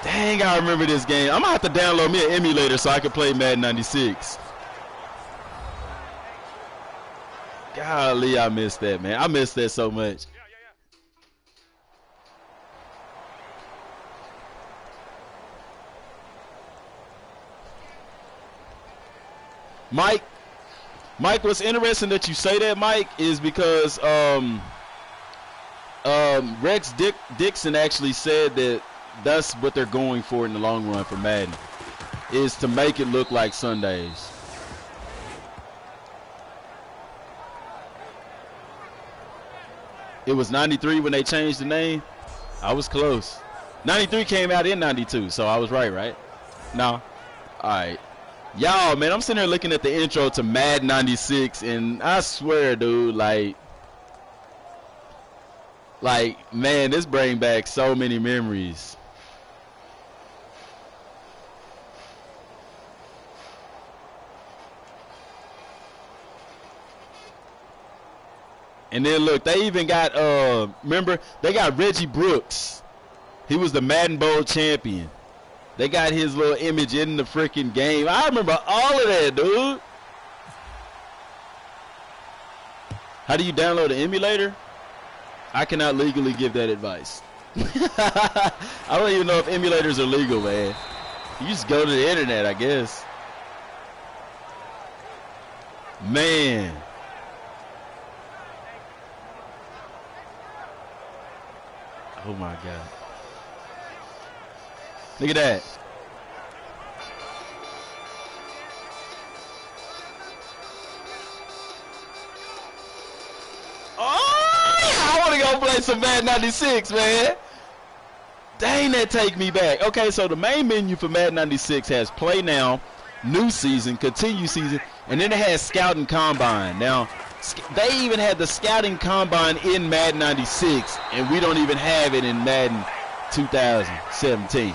Dang, I remember this game. I'm going to have to download me an emulator so I can play Madden 96. Golly, I missed that, man. I missed that so much. Mike, what's interesting that you say that, Mike, is because Rex Dixon actually said that that's what they're going for in the long run for Madden, is to make it look like Sundays. It was 93 when they changed the name. I was close. 93 came out in 92, so I was right? No? All right. Y'all, man, I'm sitting here looking at the intro to Madden 96, and I swear, dude, like, man, this brings back so many memories. And then look, they even got remember, they got Reggie Brooks. He was the Madden Bowl champion. They got his little image in the freaking game. I remember all of that, dude. How do you download an emulator? I cannot legally give that advice. I don't even know if emulators are legal, man. You just go to the internet, I guess. Man. Oh my God. Look at that. Oh, I want to go play some Madden 96, man. Dang, that take me back. Okay, so the main menu for Madden 96 has Play Now, New Season, Continue Season, and then it has Scouting Combine. Now, they even had the Scouting Combine in Madden 96, and we don't even have it in Madden 2017.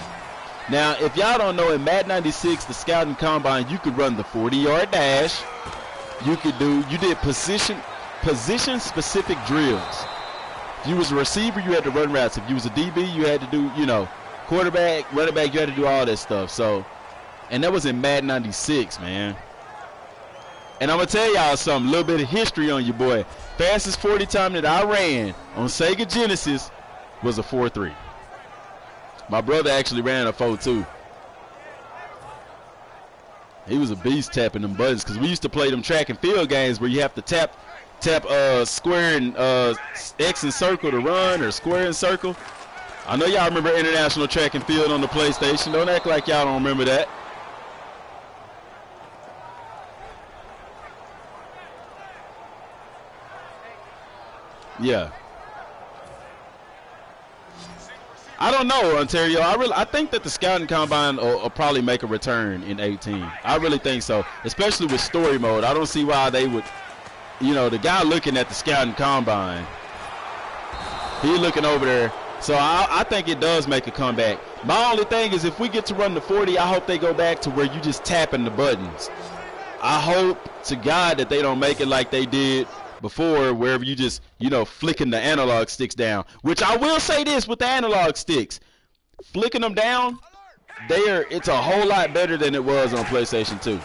Now, if y'all don't know, in Madden 96, the Scouting Combine, you could run the 40-yard dash. You did position-specific drills. If you was a receiver, you had to run routes. If you was a DB, you had to do, quarterback, running back, you had to do all that stuff. So, and that was in Madden 96, man. And I'm going to tell y'all something, a little bit of history on your boy. Fastest 40 time that I ran on Sega Genesis was a 4.3. My brother actually ran a 4.2. He was a beast tapping them buttons because we used to play them track and field games where you have to tap square and X and circle to run, or square and circle. I know y'all remember International Track and Field on the PlayStation. Don't act like y'all don't remember that. Yeah. I don't know, Ontario. I think that the Scouting Combine will probably make a return in 18. I really think so, especially with story mode. I don't see why they would, the guy looking at the Scouting Combine, he looking over there. So I think it does make a comeback. My only thing is if we get to run the 40, I hope they go back to where you just tapping the buttons. I hope to God that they don't make it like they did before, wherever you just, flicking the analog sticks down. Which I will say this with the analog sticks. Flicking them down, it's a whole lot better than it was on PlayStation 2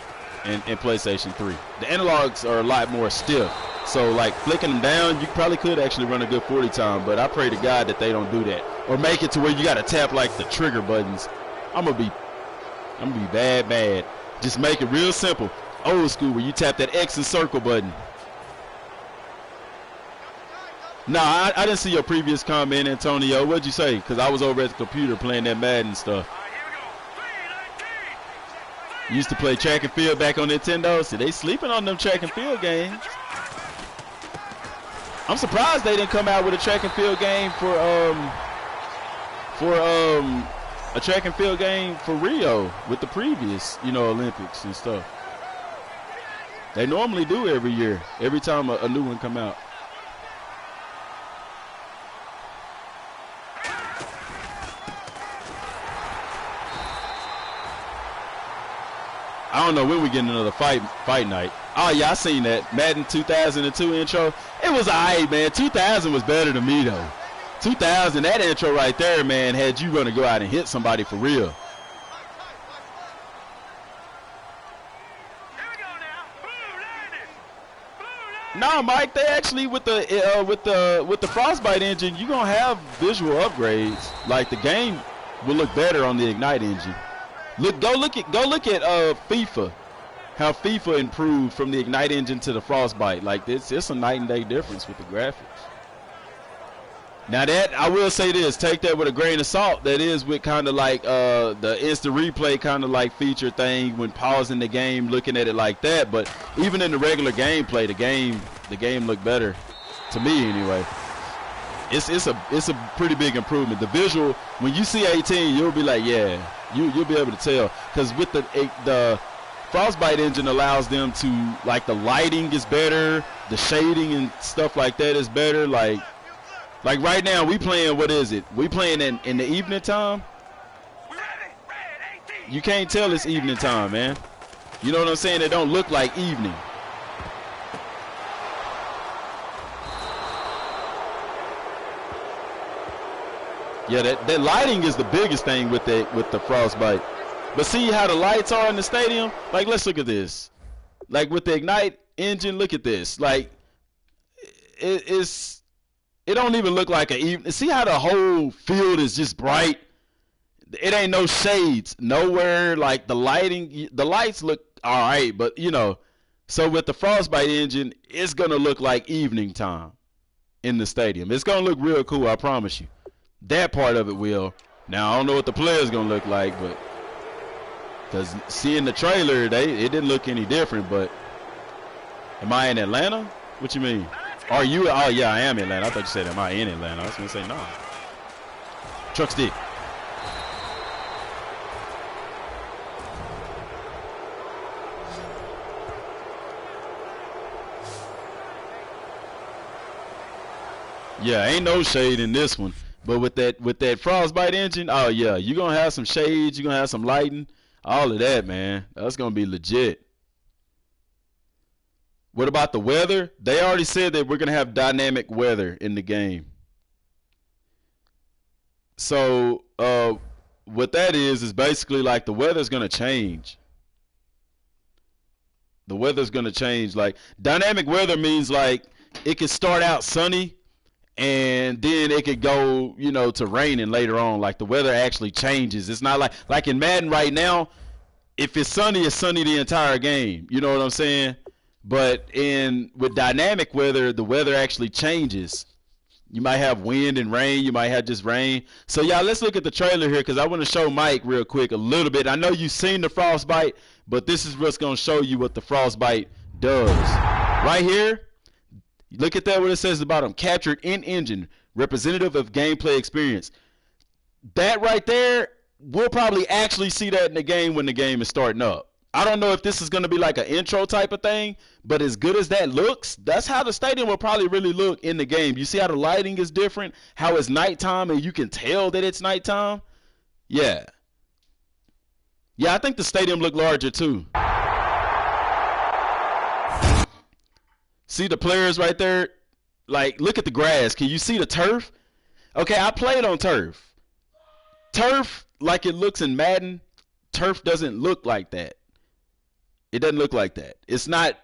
and PlayStation 3. The analogs are a lot more stiff. So, like, flicking them down, you probably could actually run a good 40 time, but I pray to God that they don't do that. Or make it to where you got to tap, like, the trigger buttons. I'm going to be bad. Just make it real simple. Old school, where you tap that X and circle button. Nah, I didn't see your previous comment, Antonio. What'd you say? Because I was over at the computer playing that Madden stuff. You used to play track and field back on Nintendo. See, they sleeping on them track and field games. I'm surprised they didn't come out with a track and field game for a track and field game for Rio with the previous, Olympics and stuff. They normally do every year, every time a new one come out. I don't know when we get another fight night. Oh yeah, I seen that Madden 2002 intro. It was alright, man. 2000 was better than me though. 2000, that intro right there, man, had you gonna go out and hit somebody for real. Here we go now. Boom, landed. Boom, landed. No, Mike, they actually with the Frostbite engine, you're gonna have visual upgrades. Like the game will look better on the Ignite engine. Go look at FIFA. How FIFA improved from the Ignite engine to the Frostbite. Like this, it's a night and day difference with the graphics. Now that I will say this, take that with a grain of salt. That is with kind of like the instant replay kind of like feature thing when pausing the game, looking at it like that. But even in the regular gameplay, the game looked better to me anyway. It's a pretty big improvement. The visual, when you see 18, you'll be like, yeah, you'll be able to tell, because with the Frostbite engine allows them to, like, the lighting is better, the shading and stuff like that is better. Like right now we playing, what is it? We playing in the evening time. You can't tell it's evening time, man. You know what I'm saying? It don't look like evening. Yeah, that lighting is the biggest thing with the Frostbite. But see how the lights are in the stadium? Like, let's look at this. Like with the Ignite engine, look at this. Like it don't even look like an even. See how the whole field is just bright? It ain't no shades nowhere. Like the lights look all right, but so with the Frostbite engine, it's gonna look like evening time in the stadium. It's gonna look real cool, I promise you. That part of it will. Now I don't know what the player's gonna look like, but because seeing the trailer, it didn't look any different. But am I in Atlanta? What you mean? Are you? Oh yeah, I am in Atlanta. I thought you said am I in Atlanta? I was gonna say no. Truck stick. Yeah, ain't no shade in this one. But with that Frostbite engine, oh yeah, you're gonna have some shades, you're gonna have some lighting, all of that, man. That's gonna be legit. What about the weather? They already said that we're gonna have dynamic weather in the game. So what that is basically like the weather's gonna change. The weather's gonna change. Like dynamic weather means like it could start out sunny, and then it could go, to raining later on. Like the weather actually changes. It's not like in Madden right now, if it's sunny the entire game. You know what I'm saying? But with dynamic weather, the weather actually changes. You might have wind and rain. You might have just rain. So y'all, let's look at the trailer here because I want to show Mike real quick a little bit. I know you've seen the Frostbite, but this is what's going to show you what the Frostbite does. Right here. Look at that, what it says about them. Captured in engine, representative of gameplay experience. That right there, we'll probably actually see that in the game when the game is starting up. I don't know if this is going to be like an intro type of thing, but as good as that looks, that's how the stadium will probably really look in the game. You see how the lighting is different, how it's nighttime, and you can tell that it's nighttime? Yeah. Yeah, I think the stadium looked larger too. See the players right there? Like, look at the grass. Can you see the turf? Okay, I played on turf. Turf, like it looks in Madden, turf doesn't look like that. It doesn't look like that. It's not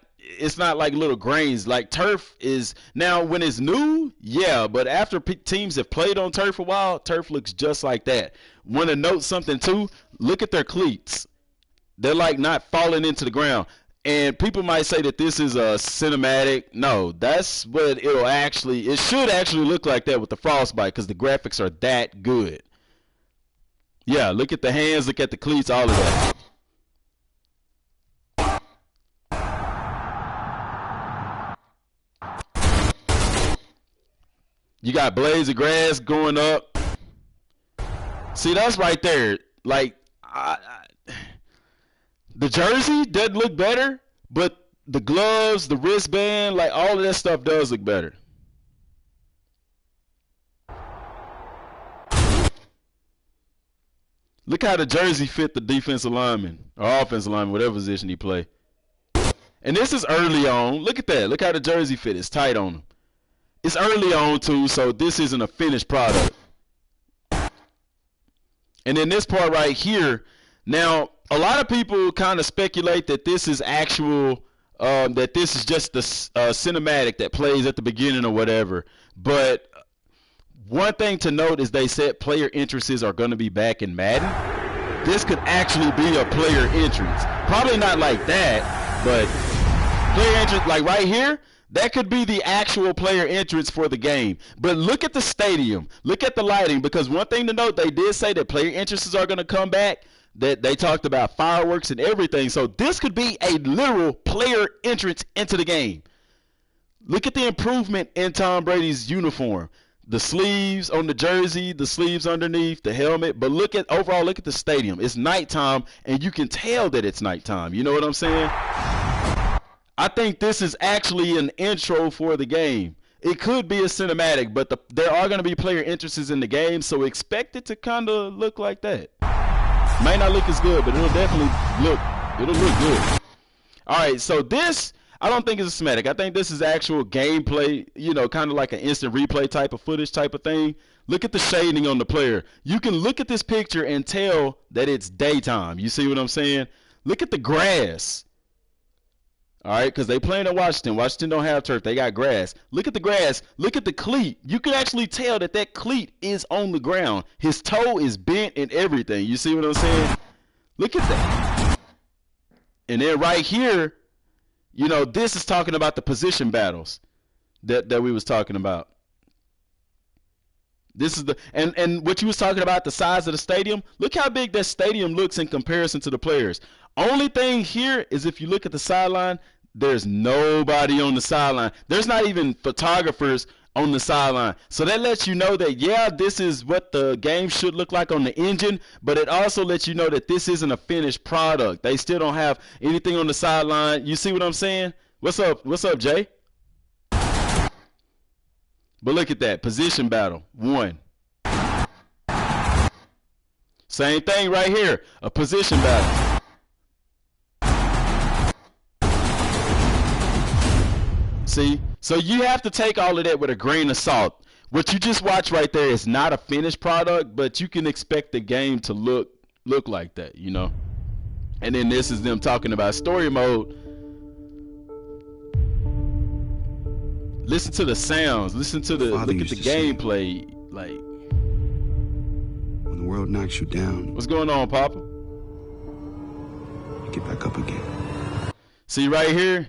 like little grains. Like turf is, now when it's new, yeah, but after teams have played on turf a while, turf looks just like that. Want to note something too? Look at their cleats. They're like not falling into the ground. And people might say that this is a cinematic. No, that's what it should actually look like that with the Frostbite because the graphics are that good. Yeah, look at the hands, look at the cleats, all of that. You got blades of grass going up. See, that's right there. Like, the jersey doesn't look better, but the gloves, the wristband, like all of that stuff does look better. Look how the jersey fit the defensive lineman or offensive lineman, whatever position he play. And this is early on. Look at that. Look how the jersey fit. It's tight on him. It's early on too, so this isn't a finished product. And then this part right here. Now, a lot of people kind of speculate that this is actual, that this is just the cinematic that plays at the beginning or whatever. But one thing to note is they said player entrances are going to be back in Madden. This could actually be a player entrance. Probably not like that, but player entrance, like right here, that could be the actual player entrance for the game. But look at the stadium. Look at the lighting, because one thing to note, they did say that player entrances are going to come back. That they talked about fireworks and everything. So this could be a literal player entrance into the game. Look at the improvement in Tom Brady's uniform. The sleeves on the jersey, the sleeves underneath, the helmet. But look at the stadium. It's nighttime, and you can tell that it's nighttime. You know what I'm saying? I think this is actually an intro for the game. It could be a cinematic, but there are going to be player entrances in the game, so expect it to kind of look like that. May not look as good, but it'll definitely look good. All right, so this, I don't think it's a cinematic. I think this is actual gameplay, kind of like an instant replay type of footage type of thing. Look at the shading on the player. You can look at this picture and tell that it's daytime. You see what I'm saying? Look at the grass. All right, because they playing in Washington. Washington don't have turf. They got grass. Look at the grass. Look at the cleat. You can actually tell that cleat is on the ground. His toe is bent and everything. You see what I'm saying? Look at that. And then right here, this is talking about the position battles that we was talking about. This is and what you was talking about, the size of the stadium. Look how big that stadium looks in comparison to the players. Only thing here is if you look at the sideline, there's nobody on the sideline. There's not even photographers on the sideline. So that lets you know that, yeah, this is what the game should look like on the engine, but it also lets you know that this isn't a finished product. They still don't have anything on the sideline. You see what I'm saying? What's up? What's up, Jay? But look at that. Position battle. 1. Same thing right here. A position battle. See? So you have to take all of that with a grain of salt. What you just watched right there is not a finished product, but you can expect the game to look like that, And then this is them talking about story mode. Listen to the sounds. Listen to look at the gameplay. Like, when the world knocks you down, what's going on, Papa? You get back up again. See right here?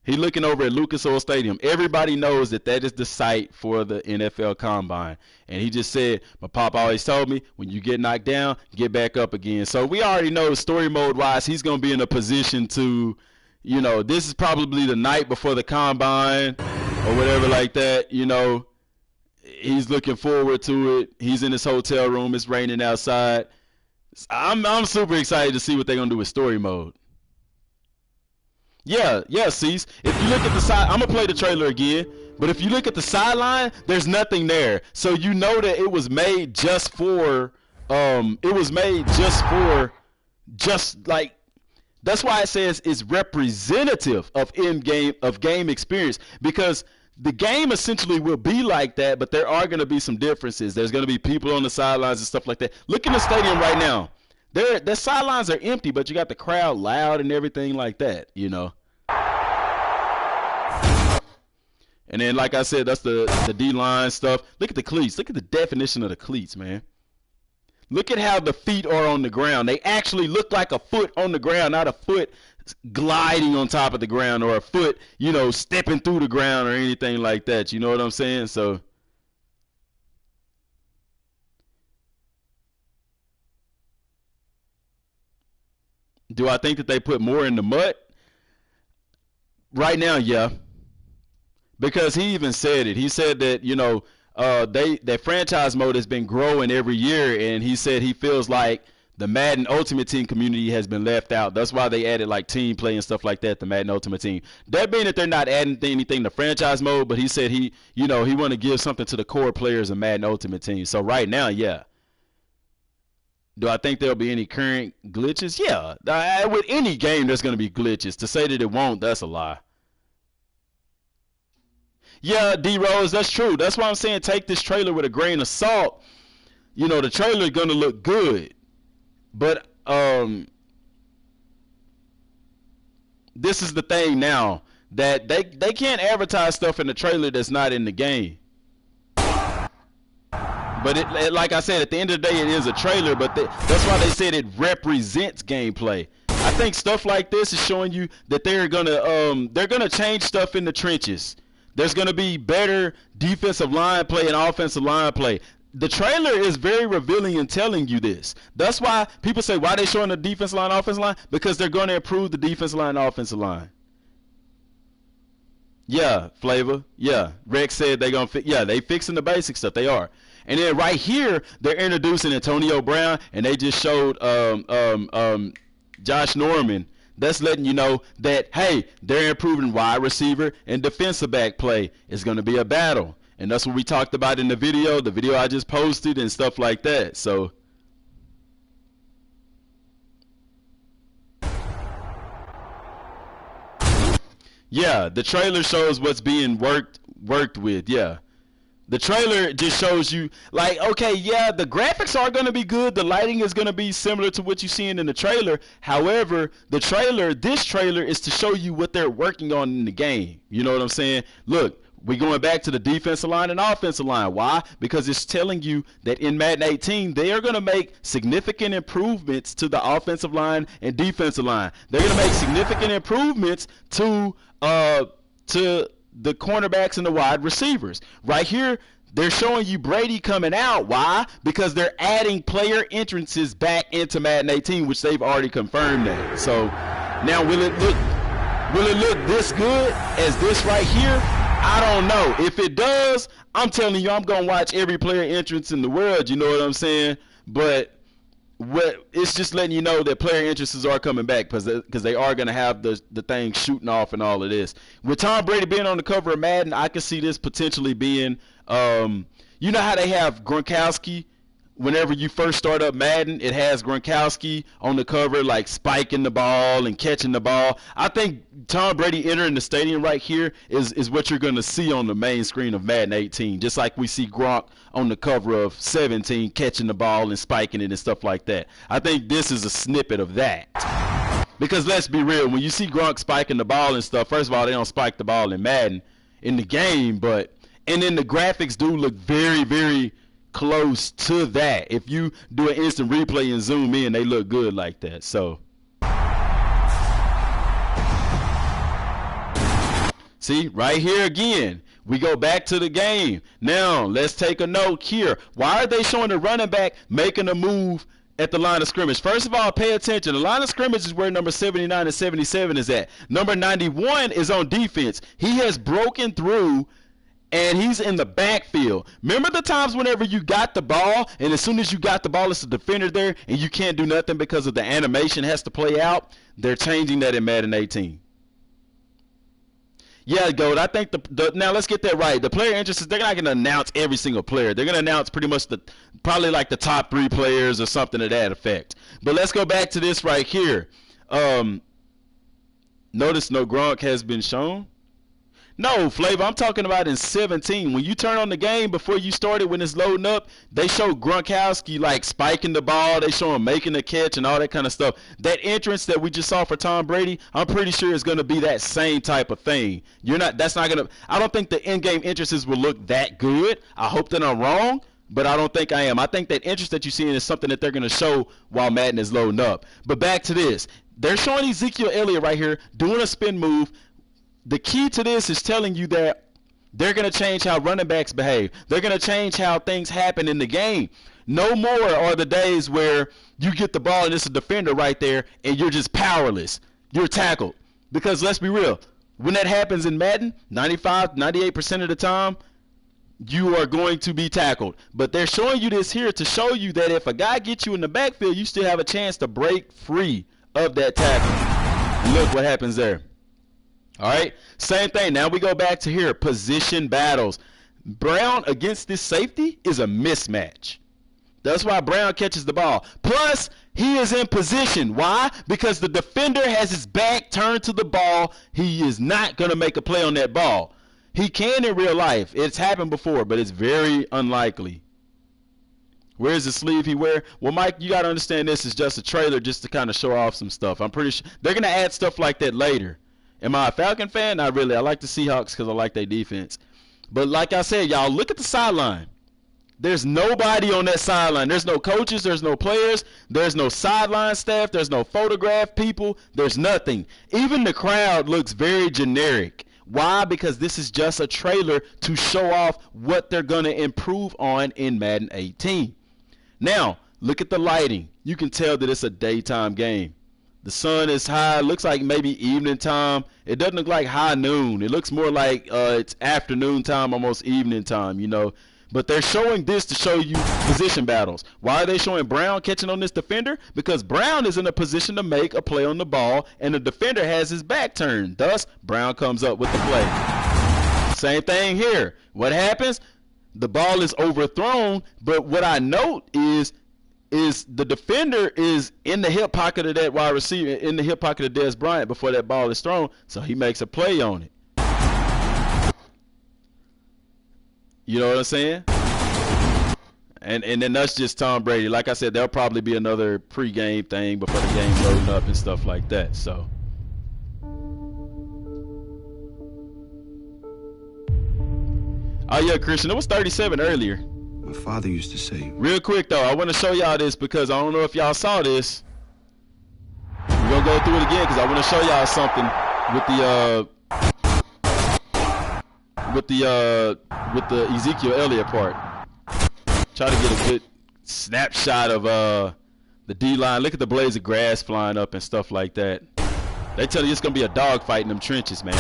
He looking over at Lucas Oil Stadium. Everybody knows that is the site for the NFL Combine. And he just said, my pop always told me, when you get knocked down, get back up again. So we already know story mode-wise, he's going to be in a position to, this is probably the night before the Combine or whatever like that. He's looking forward to it. He's in his hotel room. It's raining outside. I'm super excited to see what they're going to do with story mode. Yeah, Cease. If you look at the side, I'm going to play the trailer again, but if you look at the sideline, there's nothing there. So you know that it was made just like, that's why it says it's representative of game experience, because the game essentially will be like that, but there are going to be some differences. There's going to be people on the sidelines and stuff like that. Look in the stadium right now. The sidelines are empty, but you got the crowd loud and everything like that, And then, like I said, that's the D-line stuff. Look at the cleats. Look at the definition of the cleats, man. Look at how the feet are on the ground. They actually look like a foot on the ground, not a foot gliding on top of the ground, or a foot, stepping through the ground or anything like that. You know what I'm saying? So, do I think that they put more in the mud? Right now, yeah. Because he even said it. He said that, that franchise mode has been growing every year, and he said he feels like the Madden Ultimate Team community has been left out. That's why they added like team play and stuff like that, the Madden Ultimate Team. That being that they're not adding anything to franchise mode, but he said he want to give something to the core players of Madden Ultimate Team. So right now, yeah. Do I think there'll be any current glitches? Yeah. With any game, there's going to be glitches. To say that it won't, that's a lie. Yeah, D-Rose, that's true. That's why I'm saying take this trailer with a grain of salt. The trailer is going to look good. But this is the thing now, that they can't advertise stuff in the trailer that's not in the game. But it, like I said, at the end of the day, it is a trailer. But that's why they said it represents gameplay. I think stuff like this is showing you that they're gonna change stuff in the trenches. There's gonna be better defensive line play and offensive line play. The trailer is very revealing in telling you this. That's why people say, why are they showing the defensive line, offensive line? Because they're going to improve the defensive line, offensive line. Yeah, Flavor. Yeah, Rex said they're going to fix. Yeah, they fixing the basic stuff. They are. And then right here, they're introducing Antonio Brown, and they just showed Josh Norman. That's letting you know that, hey, they're improving wide receiver and defensive back play. It's going to be a battle. And that's what we talked about in the video I just posted and stuff like that. So yeah, the trailer shows what's being worked with. Yeah. The trailer just shows you, like, okay, yeah, the graphics are going to be good. The lighting is going to be similar to what you're seeing in the trailer. However, this trailer is to show you what they're working on in the game. You know what I'm saying? Look, we're going back to the defensive line and offensive line. Why? Because it's telling you that in Madden 18, they are going to make significant improvements to the offensive line and defensive line. They're going to make significant improvements to the cornerbacks and the wide receivers. Right here, they're showing you Brady coming out. Why? Because they're adding player entrances back into Madden 18, which they've already confirmed that. So now will it look this good as this right here? I don't know. If it does, I'm telling you, I'm going to watch every player entrance in the world. You know what I'm saying? But it's just letting you know that player entrances are coming back because they are going to have the thing shooting off and all of this. With Tom Brady being on the cover of Madden, I can see this potentially being, you know how they have Gronkowski? Whenever you first start up Madden, it has Gronkowski on the cover, like spiking the ball and catching the ball. I think Tom Brady entering the stadium right here is what you're going to see on the main screen of Madden 18, just like we see Gronk on the cover of 17 catching the ball and spiking it and stuff like that. I think this is a snippet of that. Because let's be real, when you see Gronk spiking the ball and stuff, first of all, they don't spike the ball in Madden in the game, and then the graphics do look very, very close to that. If you do an instant replay and zoom in, they look good like that. So see, right here again, we go back to the game. Now let's take a note here. Why are they showing the running back making a move at the line of scrimmage? First of all, pay attention. The line of scrimmage is where number 79 and 77 is at. Number 91 is on defense. He has broken through and he's in the backfield. Remember the times whenever you got the ball, and as soon as you got the ball, it's a defender there, and you can't do nothing because of the animation has to play out? They're changing that in Madden 18. Yeah, Gold, I think now let's get that right. The player entrances, they're not going to announce every single player. They're going to announce pretty much probably like the top 3 players or something to that effect. But let's go back to this right here. Notice no Gronk has been shown. No, Flavor, I'm talking about in 17. When you turn on the game before you started, when it's loading up, they show Gronkowski like spiking the ball. They show him making the catch and all that kind of stuff. That entrance that we just saw for Tom Brady, I'm pretty sure it's going to be that same type of thing. That's not going to, I don't think the in-game entrances will look that good. I hope that I'm wrong, but I don't think I am. I think that interest that you're seeing is something that they're going to show while Madden is loading up. But back to this. They're showing Ezekiel Elliott right here doing a spin move. The key to this is telling you that they're going to change how running backs behave. They're going to change how things happen in the game. No more are the days where you get the ball and it's a defender right there and you're just powerless. You're tackled. Because let's be real, when that happens in Madden, 95, 98% of the time, you are going to be tackled. But they're showing you this here to show you that if a guy gets you in the backfield, you still have a chance to break free of that tackle. And look what happens there. All right, same thing. Now we go back to here, position battles. Brown against this safety is a mismatch. That's why Brown catches the ball. Plus, he is in position. Why? Because the defender has his back turned to the ball. He is not going to make a play on that ball. He can in real life. It's happened before, but it's very unlikely. Where's the sleeve he wear? Well, Mike, you got to understand this is just a trailer just to kind of show off some stuff. I'm pretty sure they're going to add stuff like that later. Am I a Falcon fan? Not really. I like the Seahawks because I like their defense. But like I said, y'all, look at the sideline. There's nobody on that sideline. There's no coaches. There's no players. There's no sideline staff. There's no photograph people. There's nothing. Even the crowd looks very generic. Why? Because this is just a trailer to show off what they're going to improve on in Madden 18. Now, look at the lighting. You can tell that it's a daytime game. The sun is high. It looks like maybe evening time. It doesn't look like high noon. It looks more like it's afternoon time, almost evening time, you know. But they're showing this to show you position battles. Why are they showing Brown catching on this defender? Because Brown is in a position to make a play on the ball, and the defender has his back turned. Thus, Brown comes up with the play. Same thing here. What happens? The ball is overthrown, but what I note is the defender is in the hip pocket of that wide receiver, in the hip pocket of Dez Bryant before that ball is thrown, so he makes a play on it. You know what I'm saying? And then that's just Tom Brady. Like I said, there'll probably be another pre-game thing before the game loading up and stuff like that. So. Oh yeah, Christian, it was 37 earlier. My father used to say. Real quick though, I want to show y'all this because I don't know if y'all saw this. We're gonna go through it again because I want to show y'all something with the Ezekiel Elliott part. Try to get a good snapshot of the D-line. Look at the blades of grass flying up and stuff like that. They tell you it's gonna be a dogfight in them trenches, man.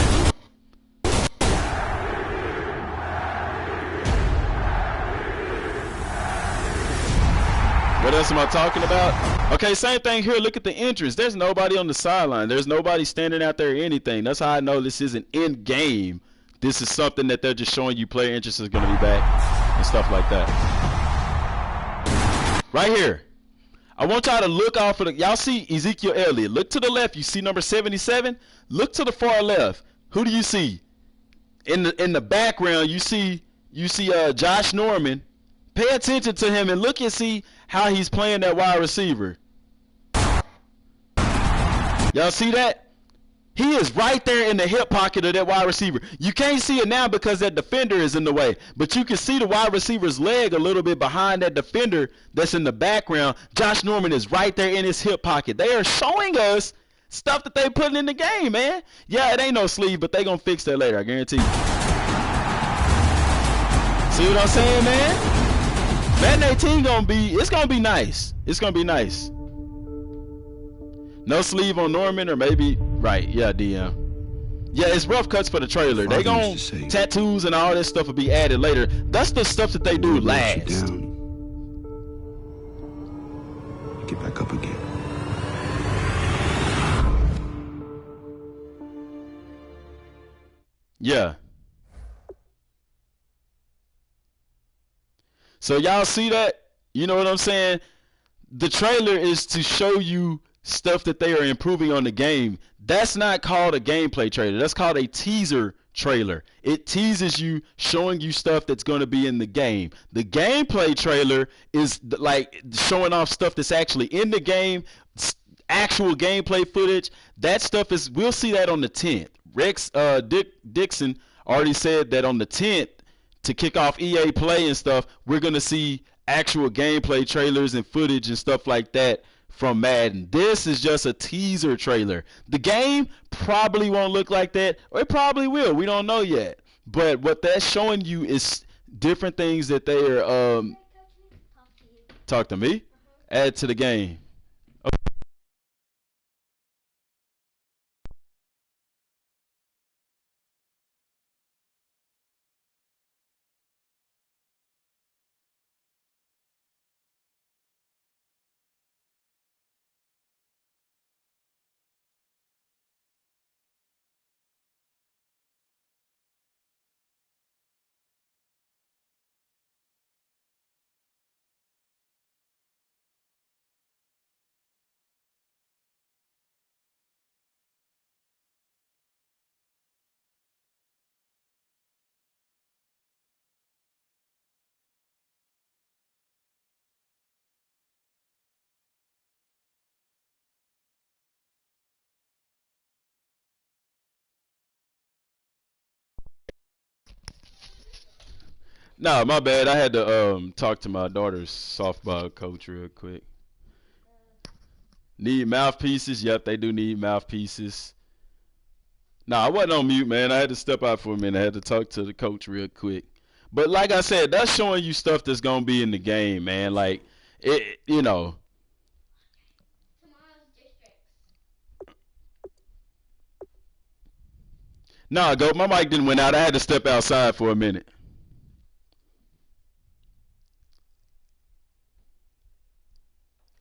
What else am I talking about? Okay, same thing here. Look at the entrance. There's nobody on the sideline. There's nobody standing out there or anything. That's how I know this isn't in game. This is something that they're just showing you player interest is going to be back and stuff like that. Right here. I want y'all to look off of the, y'all see Ezekiel Elliott. Look to the left. You see number 77. Look to the far left. Who do you see? In the background, you see Josh Norman. Pay attention to him and look and see how he's playing that wide receiver. Y'all see that? He is right there in the hip pocket of that wide receiver. You can't see it now because that defender is in the way. But you can see the wide receiver's leg a little bit behind that defender that's in the background. Josh Norman is right there in his hip pocket. They are showing us stuff that they putting in the game, man. Yeah, it ain't no sleeve, but they gonna fix that later, I guarantee you. See what I'm saying, man? Madden 18 it's gonna be nice. It's gonna be nice. No sleeve on Norman, or maybe right, yeah, DM. Yeah, it's rough cuts for the trailer. They gon' tattoos and all this stuff will be added later. That's the stuff that they do last. Get back up again. Yeah. So y'all see that? You know what I'm saying? The trailer is to show you stuff that they are improving on the game. That's not called a gameplay trailer. That's called a teaser trailer. It teases you, showing you stuff that's going to be in the game. The gameplay trailer is like showing off stuff that's actually in the game, actual gameplay footage. That stuff is, we'll see that on the 10th. Dixon already said that on the 10th, to kick off EA Play and stuff, we're going to see actual gameplay trailers and footage and stuff like that from Madden. This is just a teaser trailer. The game probably won't look like that, or it probably will. We don't know yet. But what that's showing you is different things that they are talk to me? Add to the game. No, my bad. I had to talk to my daughter's softball coach real quick. Need mouthpieces? Yep, they do need mouthpieces. Nah, I wasn't on mute, man. I had to step out for a minute. I had to talk to the coach real quick. But like I said, that's showing you stuff that's gonna be in the game, man. Like it, you know. Tomorrow's districts. Nah, go. My mic didn't went out. I had to step outside for a minute.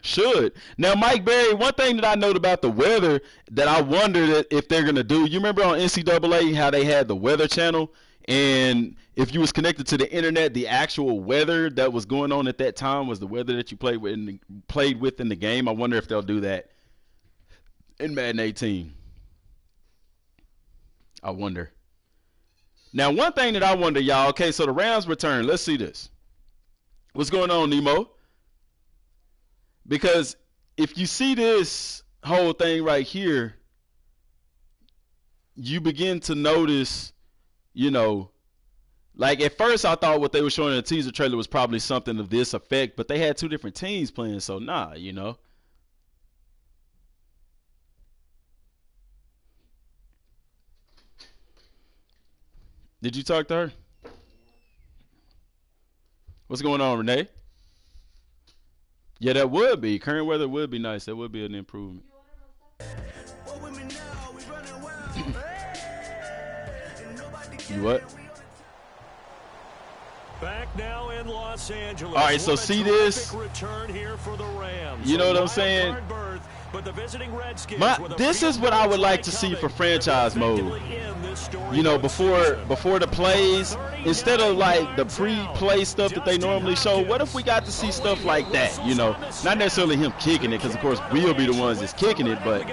Should. Now, Mike Berry, one thing that I note about the weather that I wondered if they're going to do, you remember on NCAA how they had the weather channel? And if you was connected to the internet, the actual weather that was going on at that time was the weather that you played with in the game. I wonder if they'll do that in Madden 18. I wonder. Now, one thing that I wonder, y'all, okay, so the Rams return. Let's see this. What's going on, Nemo? Because if you see this whole thing right here, you begin to notice, you know, like at first I thought what they were showing in the teaser trailer was probably something of this effect, but they had two different teams playing, so nah, you know. Did you talk to her? What's going on, Renee? Yeah, that would be. Current weather would be nice. That would be an improvement. You what? Back now in Los Angeles. All right, so see this? Return here for the Rams. You know what I'm saying? But the visiting Redskins this is what I would like to see for franchise mode. You know, before the plays, instead of like the pre-play stuff that they normally show, what if we got to see stuff like that? You know, not necessarily him kicking it, because of course we'll be the ones that's kicking it, but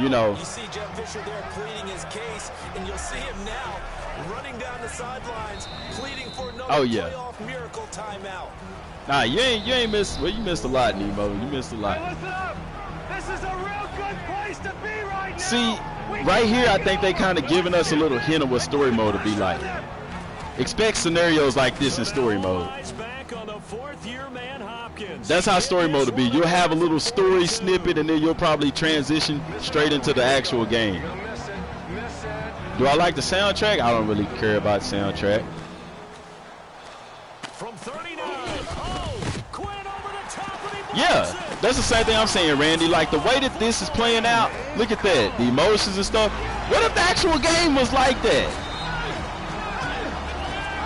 you know. You see Jeff Fisher there pleading his case, and you'll see him now running down the sidelines, pleading for another playoff miracle timeout. Nah, you ain't missed. Well, you missed a lot, Nemo. You missed a lot. Hey, what's up? This is a real good place to be right now. See, right here, I think they kind of giving us a little hint of what story mode will be like. Expect scenarios like this in story mode. That's how story mode will be. You'll have a little story snippet, and then you'll probably transition straight into the actual game. Do I like the soundtrack? I don't really care about the soundtrack. From 39. Oh, Quinn over the top, and he yeah, that's the same thing I'm saying, Randy. Like the way that this is playing out, look at that, the emotions and stuff. What if the actual game was like that?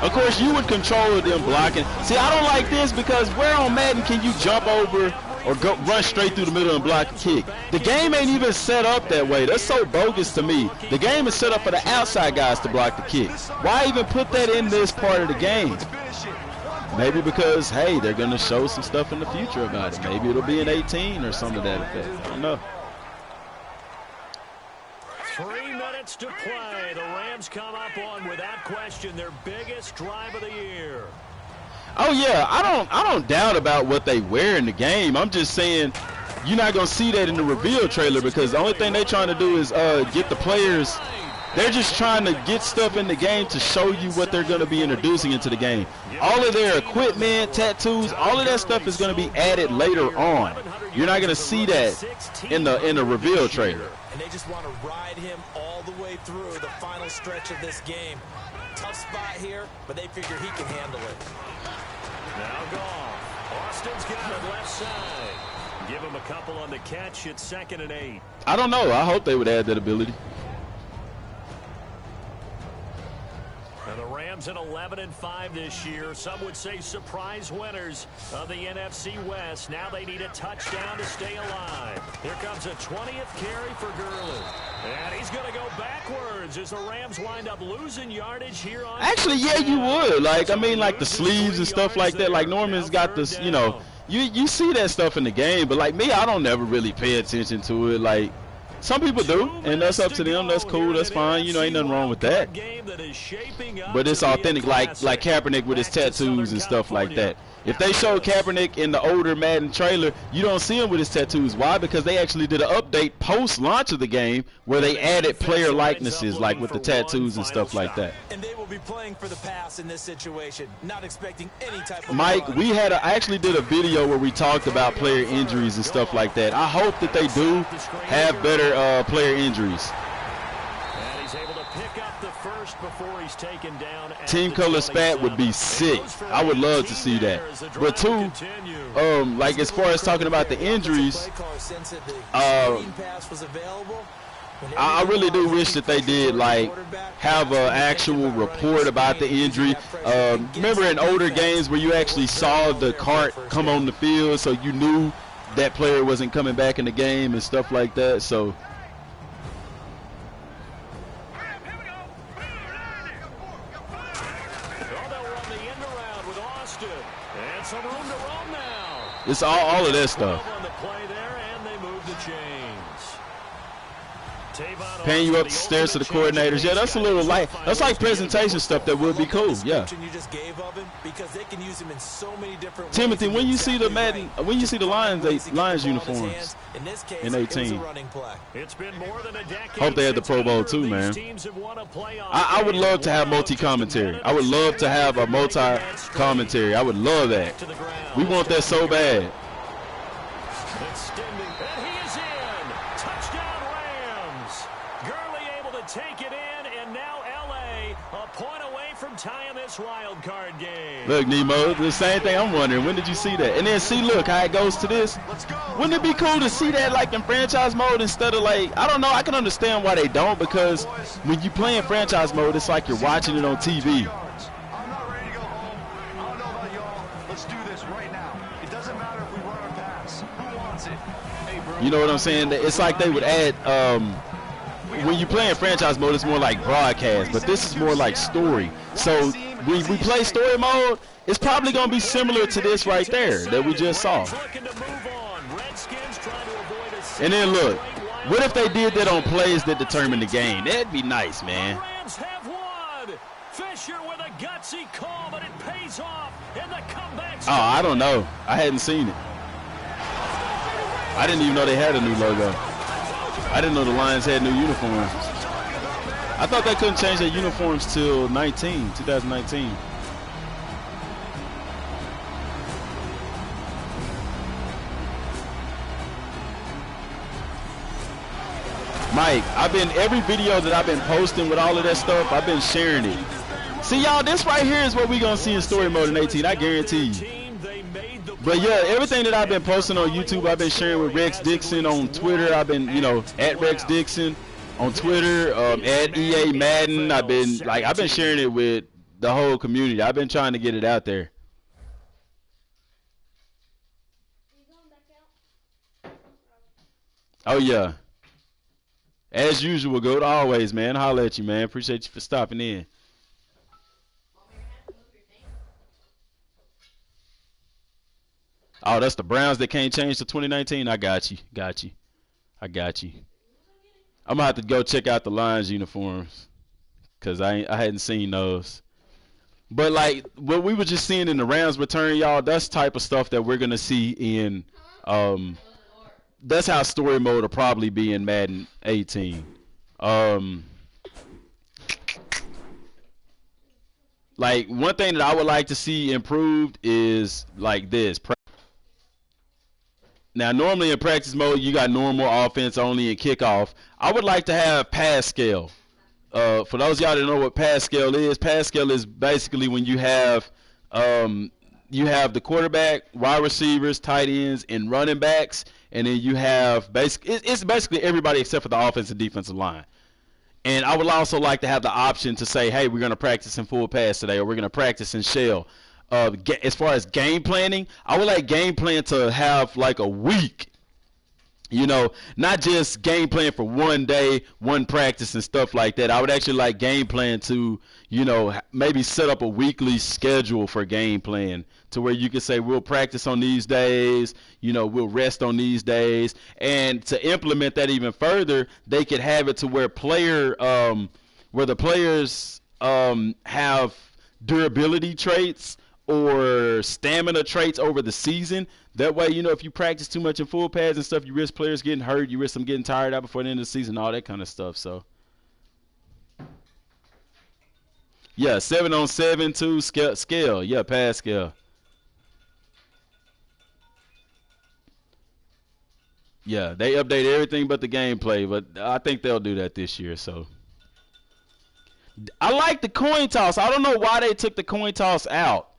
Of course, you would control them blocking. See, I don't like this because where on Madden can you jump over or run straight through the middle and block a kick? The game ain't even set up that way. That's so bogus to me. The game is set up for the outside guys to block the kick. Why even put that in this part of the game? Maybe because, hey, they're going to show some stuff in the future about it. Maybe it'll be in 18 or something to that effect. I don't know. 3 minutes to play. The Rams come up on, without question, their biggest drive of the year. Oh yeah, I don't doubt about what they wear in the game. I'm just saying you're not gonna see that in the reveal trailer because the only thing they're trying to do is get the players. They're just trying to get stuff in the game to show you what they're going to be introducing into the game. All of their equipment, tattoos, all of that stuff is going to be added later on. You're not going to see that in the reveal trailer. And they just want to ride him all the way through the final stretch of this game. Tough spot here, but they figure he can handle it. Now gone. Austin's got it left side. Give him a couple on the catch. It's 2nd and 8. I don't know. I hope they would add that ability. And the Rams at 11-5 this year. Some would say surprise winners of the NFC West. Now they need a touchdown to stay alive. Here comes a 20th carry for Gurley. And he's going to go backwards as the Rams wind up losing yardage here on. Actually, yeah, you would. Like, I mean, like the sleeves and stuff like that. Like Norman's got this, you know, you see that stuff in the game. But like me, I don't never really pay attention to it. Like, Some people do, and that's up to them. That's cool. That's fine. You know, ain't nothing wrong with that. But it's authentic, like Kaepernick with his tattoos and stuff like that. If they showed Kaepernick in the older Madden trailer, you don't see him with his tattoos. Why? Because they actually did an update post-launch of the game where they added player likenesses, like with the tattoos and stuff like that. And they will be playing for the pass in this situation, not expecting any type of Mike, I actually did a video where we talked about player injuries and stuff like that. I hope that they do have better player injuries. And he's able to pick up the first before he's taken down. Team color spat would be sick. I would love to see that. But two, like as far as talking about the injuries, I really do wish that they did like have an actual report about the injury. Remember in older games where you actually saw the cart come on the field, so you knew that player wasn't coming back in the game and stuff like that. So. Some room to roam now. It's all of that stuff. On the play there, and they move the chains. Paying you up the stairs to the coordinators. Yeah, that's a little light. That's like presentation stuff that would be cool. Yeah. Timothy, when you see the Madden, when you see the Lions uniforms in 18, it's been more than a decade. Hope they had the Pro Bowl too, man. I would love to have multi-commentary. I would love to have a multi-commentary. I would love that. We want that so bad. Take it in, and now LA a point away from tying this wild card game. Look, Nemo, the same thing I'm wondering. When did you see that? And then see, look how it goes to this. Wouldn't it be cool to see that like in franchise mode instead of like, I don't know, I can understand why they don't, because when you play in franchise mode, it's like you're watching it on TV. I'm not ready to go home. I don't know about y'all. Let's do this right now. It doesn't matter if we run or pass. Who wants it? Hey, bro. You know what I'm saying? It's like they would add, when you play in franchise mode, it's more like broadcast, but this is more like story. So when we play story mode, it's probably going to be similar to this right there that we just saw. And then look, what if they did that on plays that determine the game? That'd be nice, man. Oh, I don't know. I hadn't seen it. I didn't even know they had a new logo. I didn't know the Lions had new uniforms. I thought they couldn't change their uniforms till 2019. Mike, every video that I've been posting with all of that stuff, I've been sharing it. See, y'all, this right here is what we're going to see in story mode in 18, I guarantee you. But yeah, everything that I've been posting on YouTube, I've been sharing with Rex Dixon on Twitter. I've been, at Rex Dixon on Twitter, at EA Madden. I've been sharing it with the whole community. I've been trying to get it out there. Oh yeah. As usual, good always, man. Holla at you, man. Appreciate you for stopping in. Oh, that's the Browns that can't change to 2019. I got you. I got you. I'm gonna have to go check out the Lions uniforms because I hadn't seen those. But like what we were just seeing in the Rams return, y'all, that's type of stuff that we're gonna see in. That's how story mode will probably be in Madden 18. Like one thing that I would like to see improved is like this. Now, normally in practice mode, you got normal, offense only, and kickoff. I would like to have pass scale. For those of y'all that know what pass scale is basically when you have the quarterback, wide receivers, tight ends, and running backs, and then you have it's basically everybody except for the offensive and defensive line. And I would also like to have the option to say, hey, we're going to practice in full pass today, or we're going to practice in shell. As far as game planning, I would like game plan to have like a week You know, not just game plan for one day, one practice and stuff like that. I would actually like game plan to, you know, maybe set up a weekly schedule for game plan to where you can say we'll practice on these days, you know, we'll rest on these days. And to implement that even further, they could have it to where where the players have durability traits or stamina traits over the season. That way, you know, if you practice too much in full pads and stuff, you risk players getting hurt, you risk them getting tired out before the end of the season, all that kind of stuff. So, yeah, 7-on-7 too, scale. Yeah, pass scale. Yeah, they update everything but the gameplay, but I think they'll do that this year. So, I like the coin toss. I don't know why they took the coin toss out.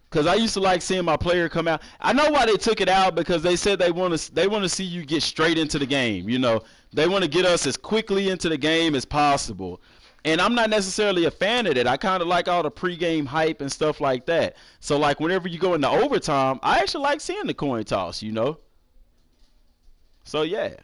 Because I used to like seeing my player come out. I know why they took it out, because they said they want to see you get straight into the game. You know, they want to get us as quickly into the game as possible. And I'm not necessarily a fan of that. I kind of like all the pregame hype and stuff like that. So, like, whenever you go into overtime, I actually like seeing the coin toss, you know. So, yeah.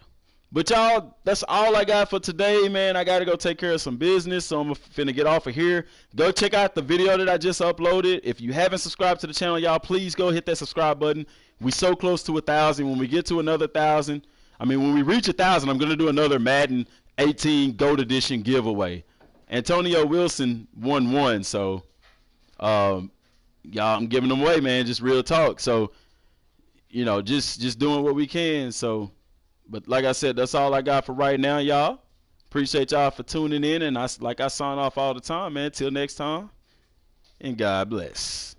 But, y'all, that's all I got for today, man. I got to go take care of some business, so I'm finna get off of here. Go check out the video that I just uploaded. If you haven't subscribed to the channel, y'all, please go hit that subscribe button. We so close to 1,000. When we get to another 1,000, when we reach 1,000, I'm going to do another Madden 18 Gold Edition giveaway. Antonio Wilson won one, so, y'all, I'm giving them away, man. Just real talk. So, you know, just doing what we can, so. But like I said, that's all I got for right now, y'all. Appreciate y'all for tuning in. And I sign off all the time, man. Till next time. And God bless.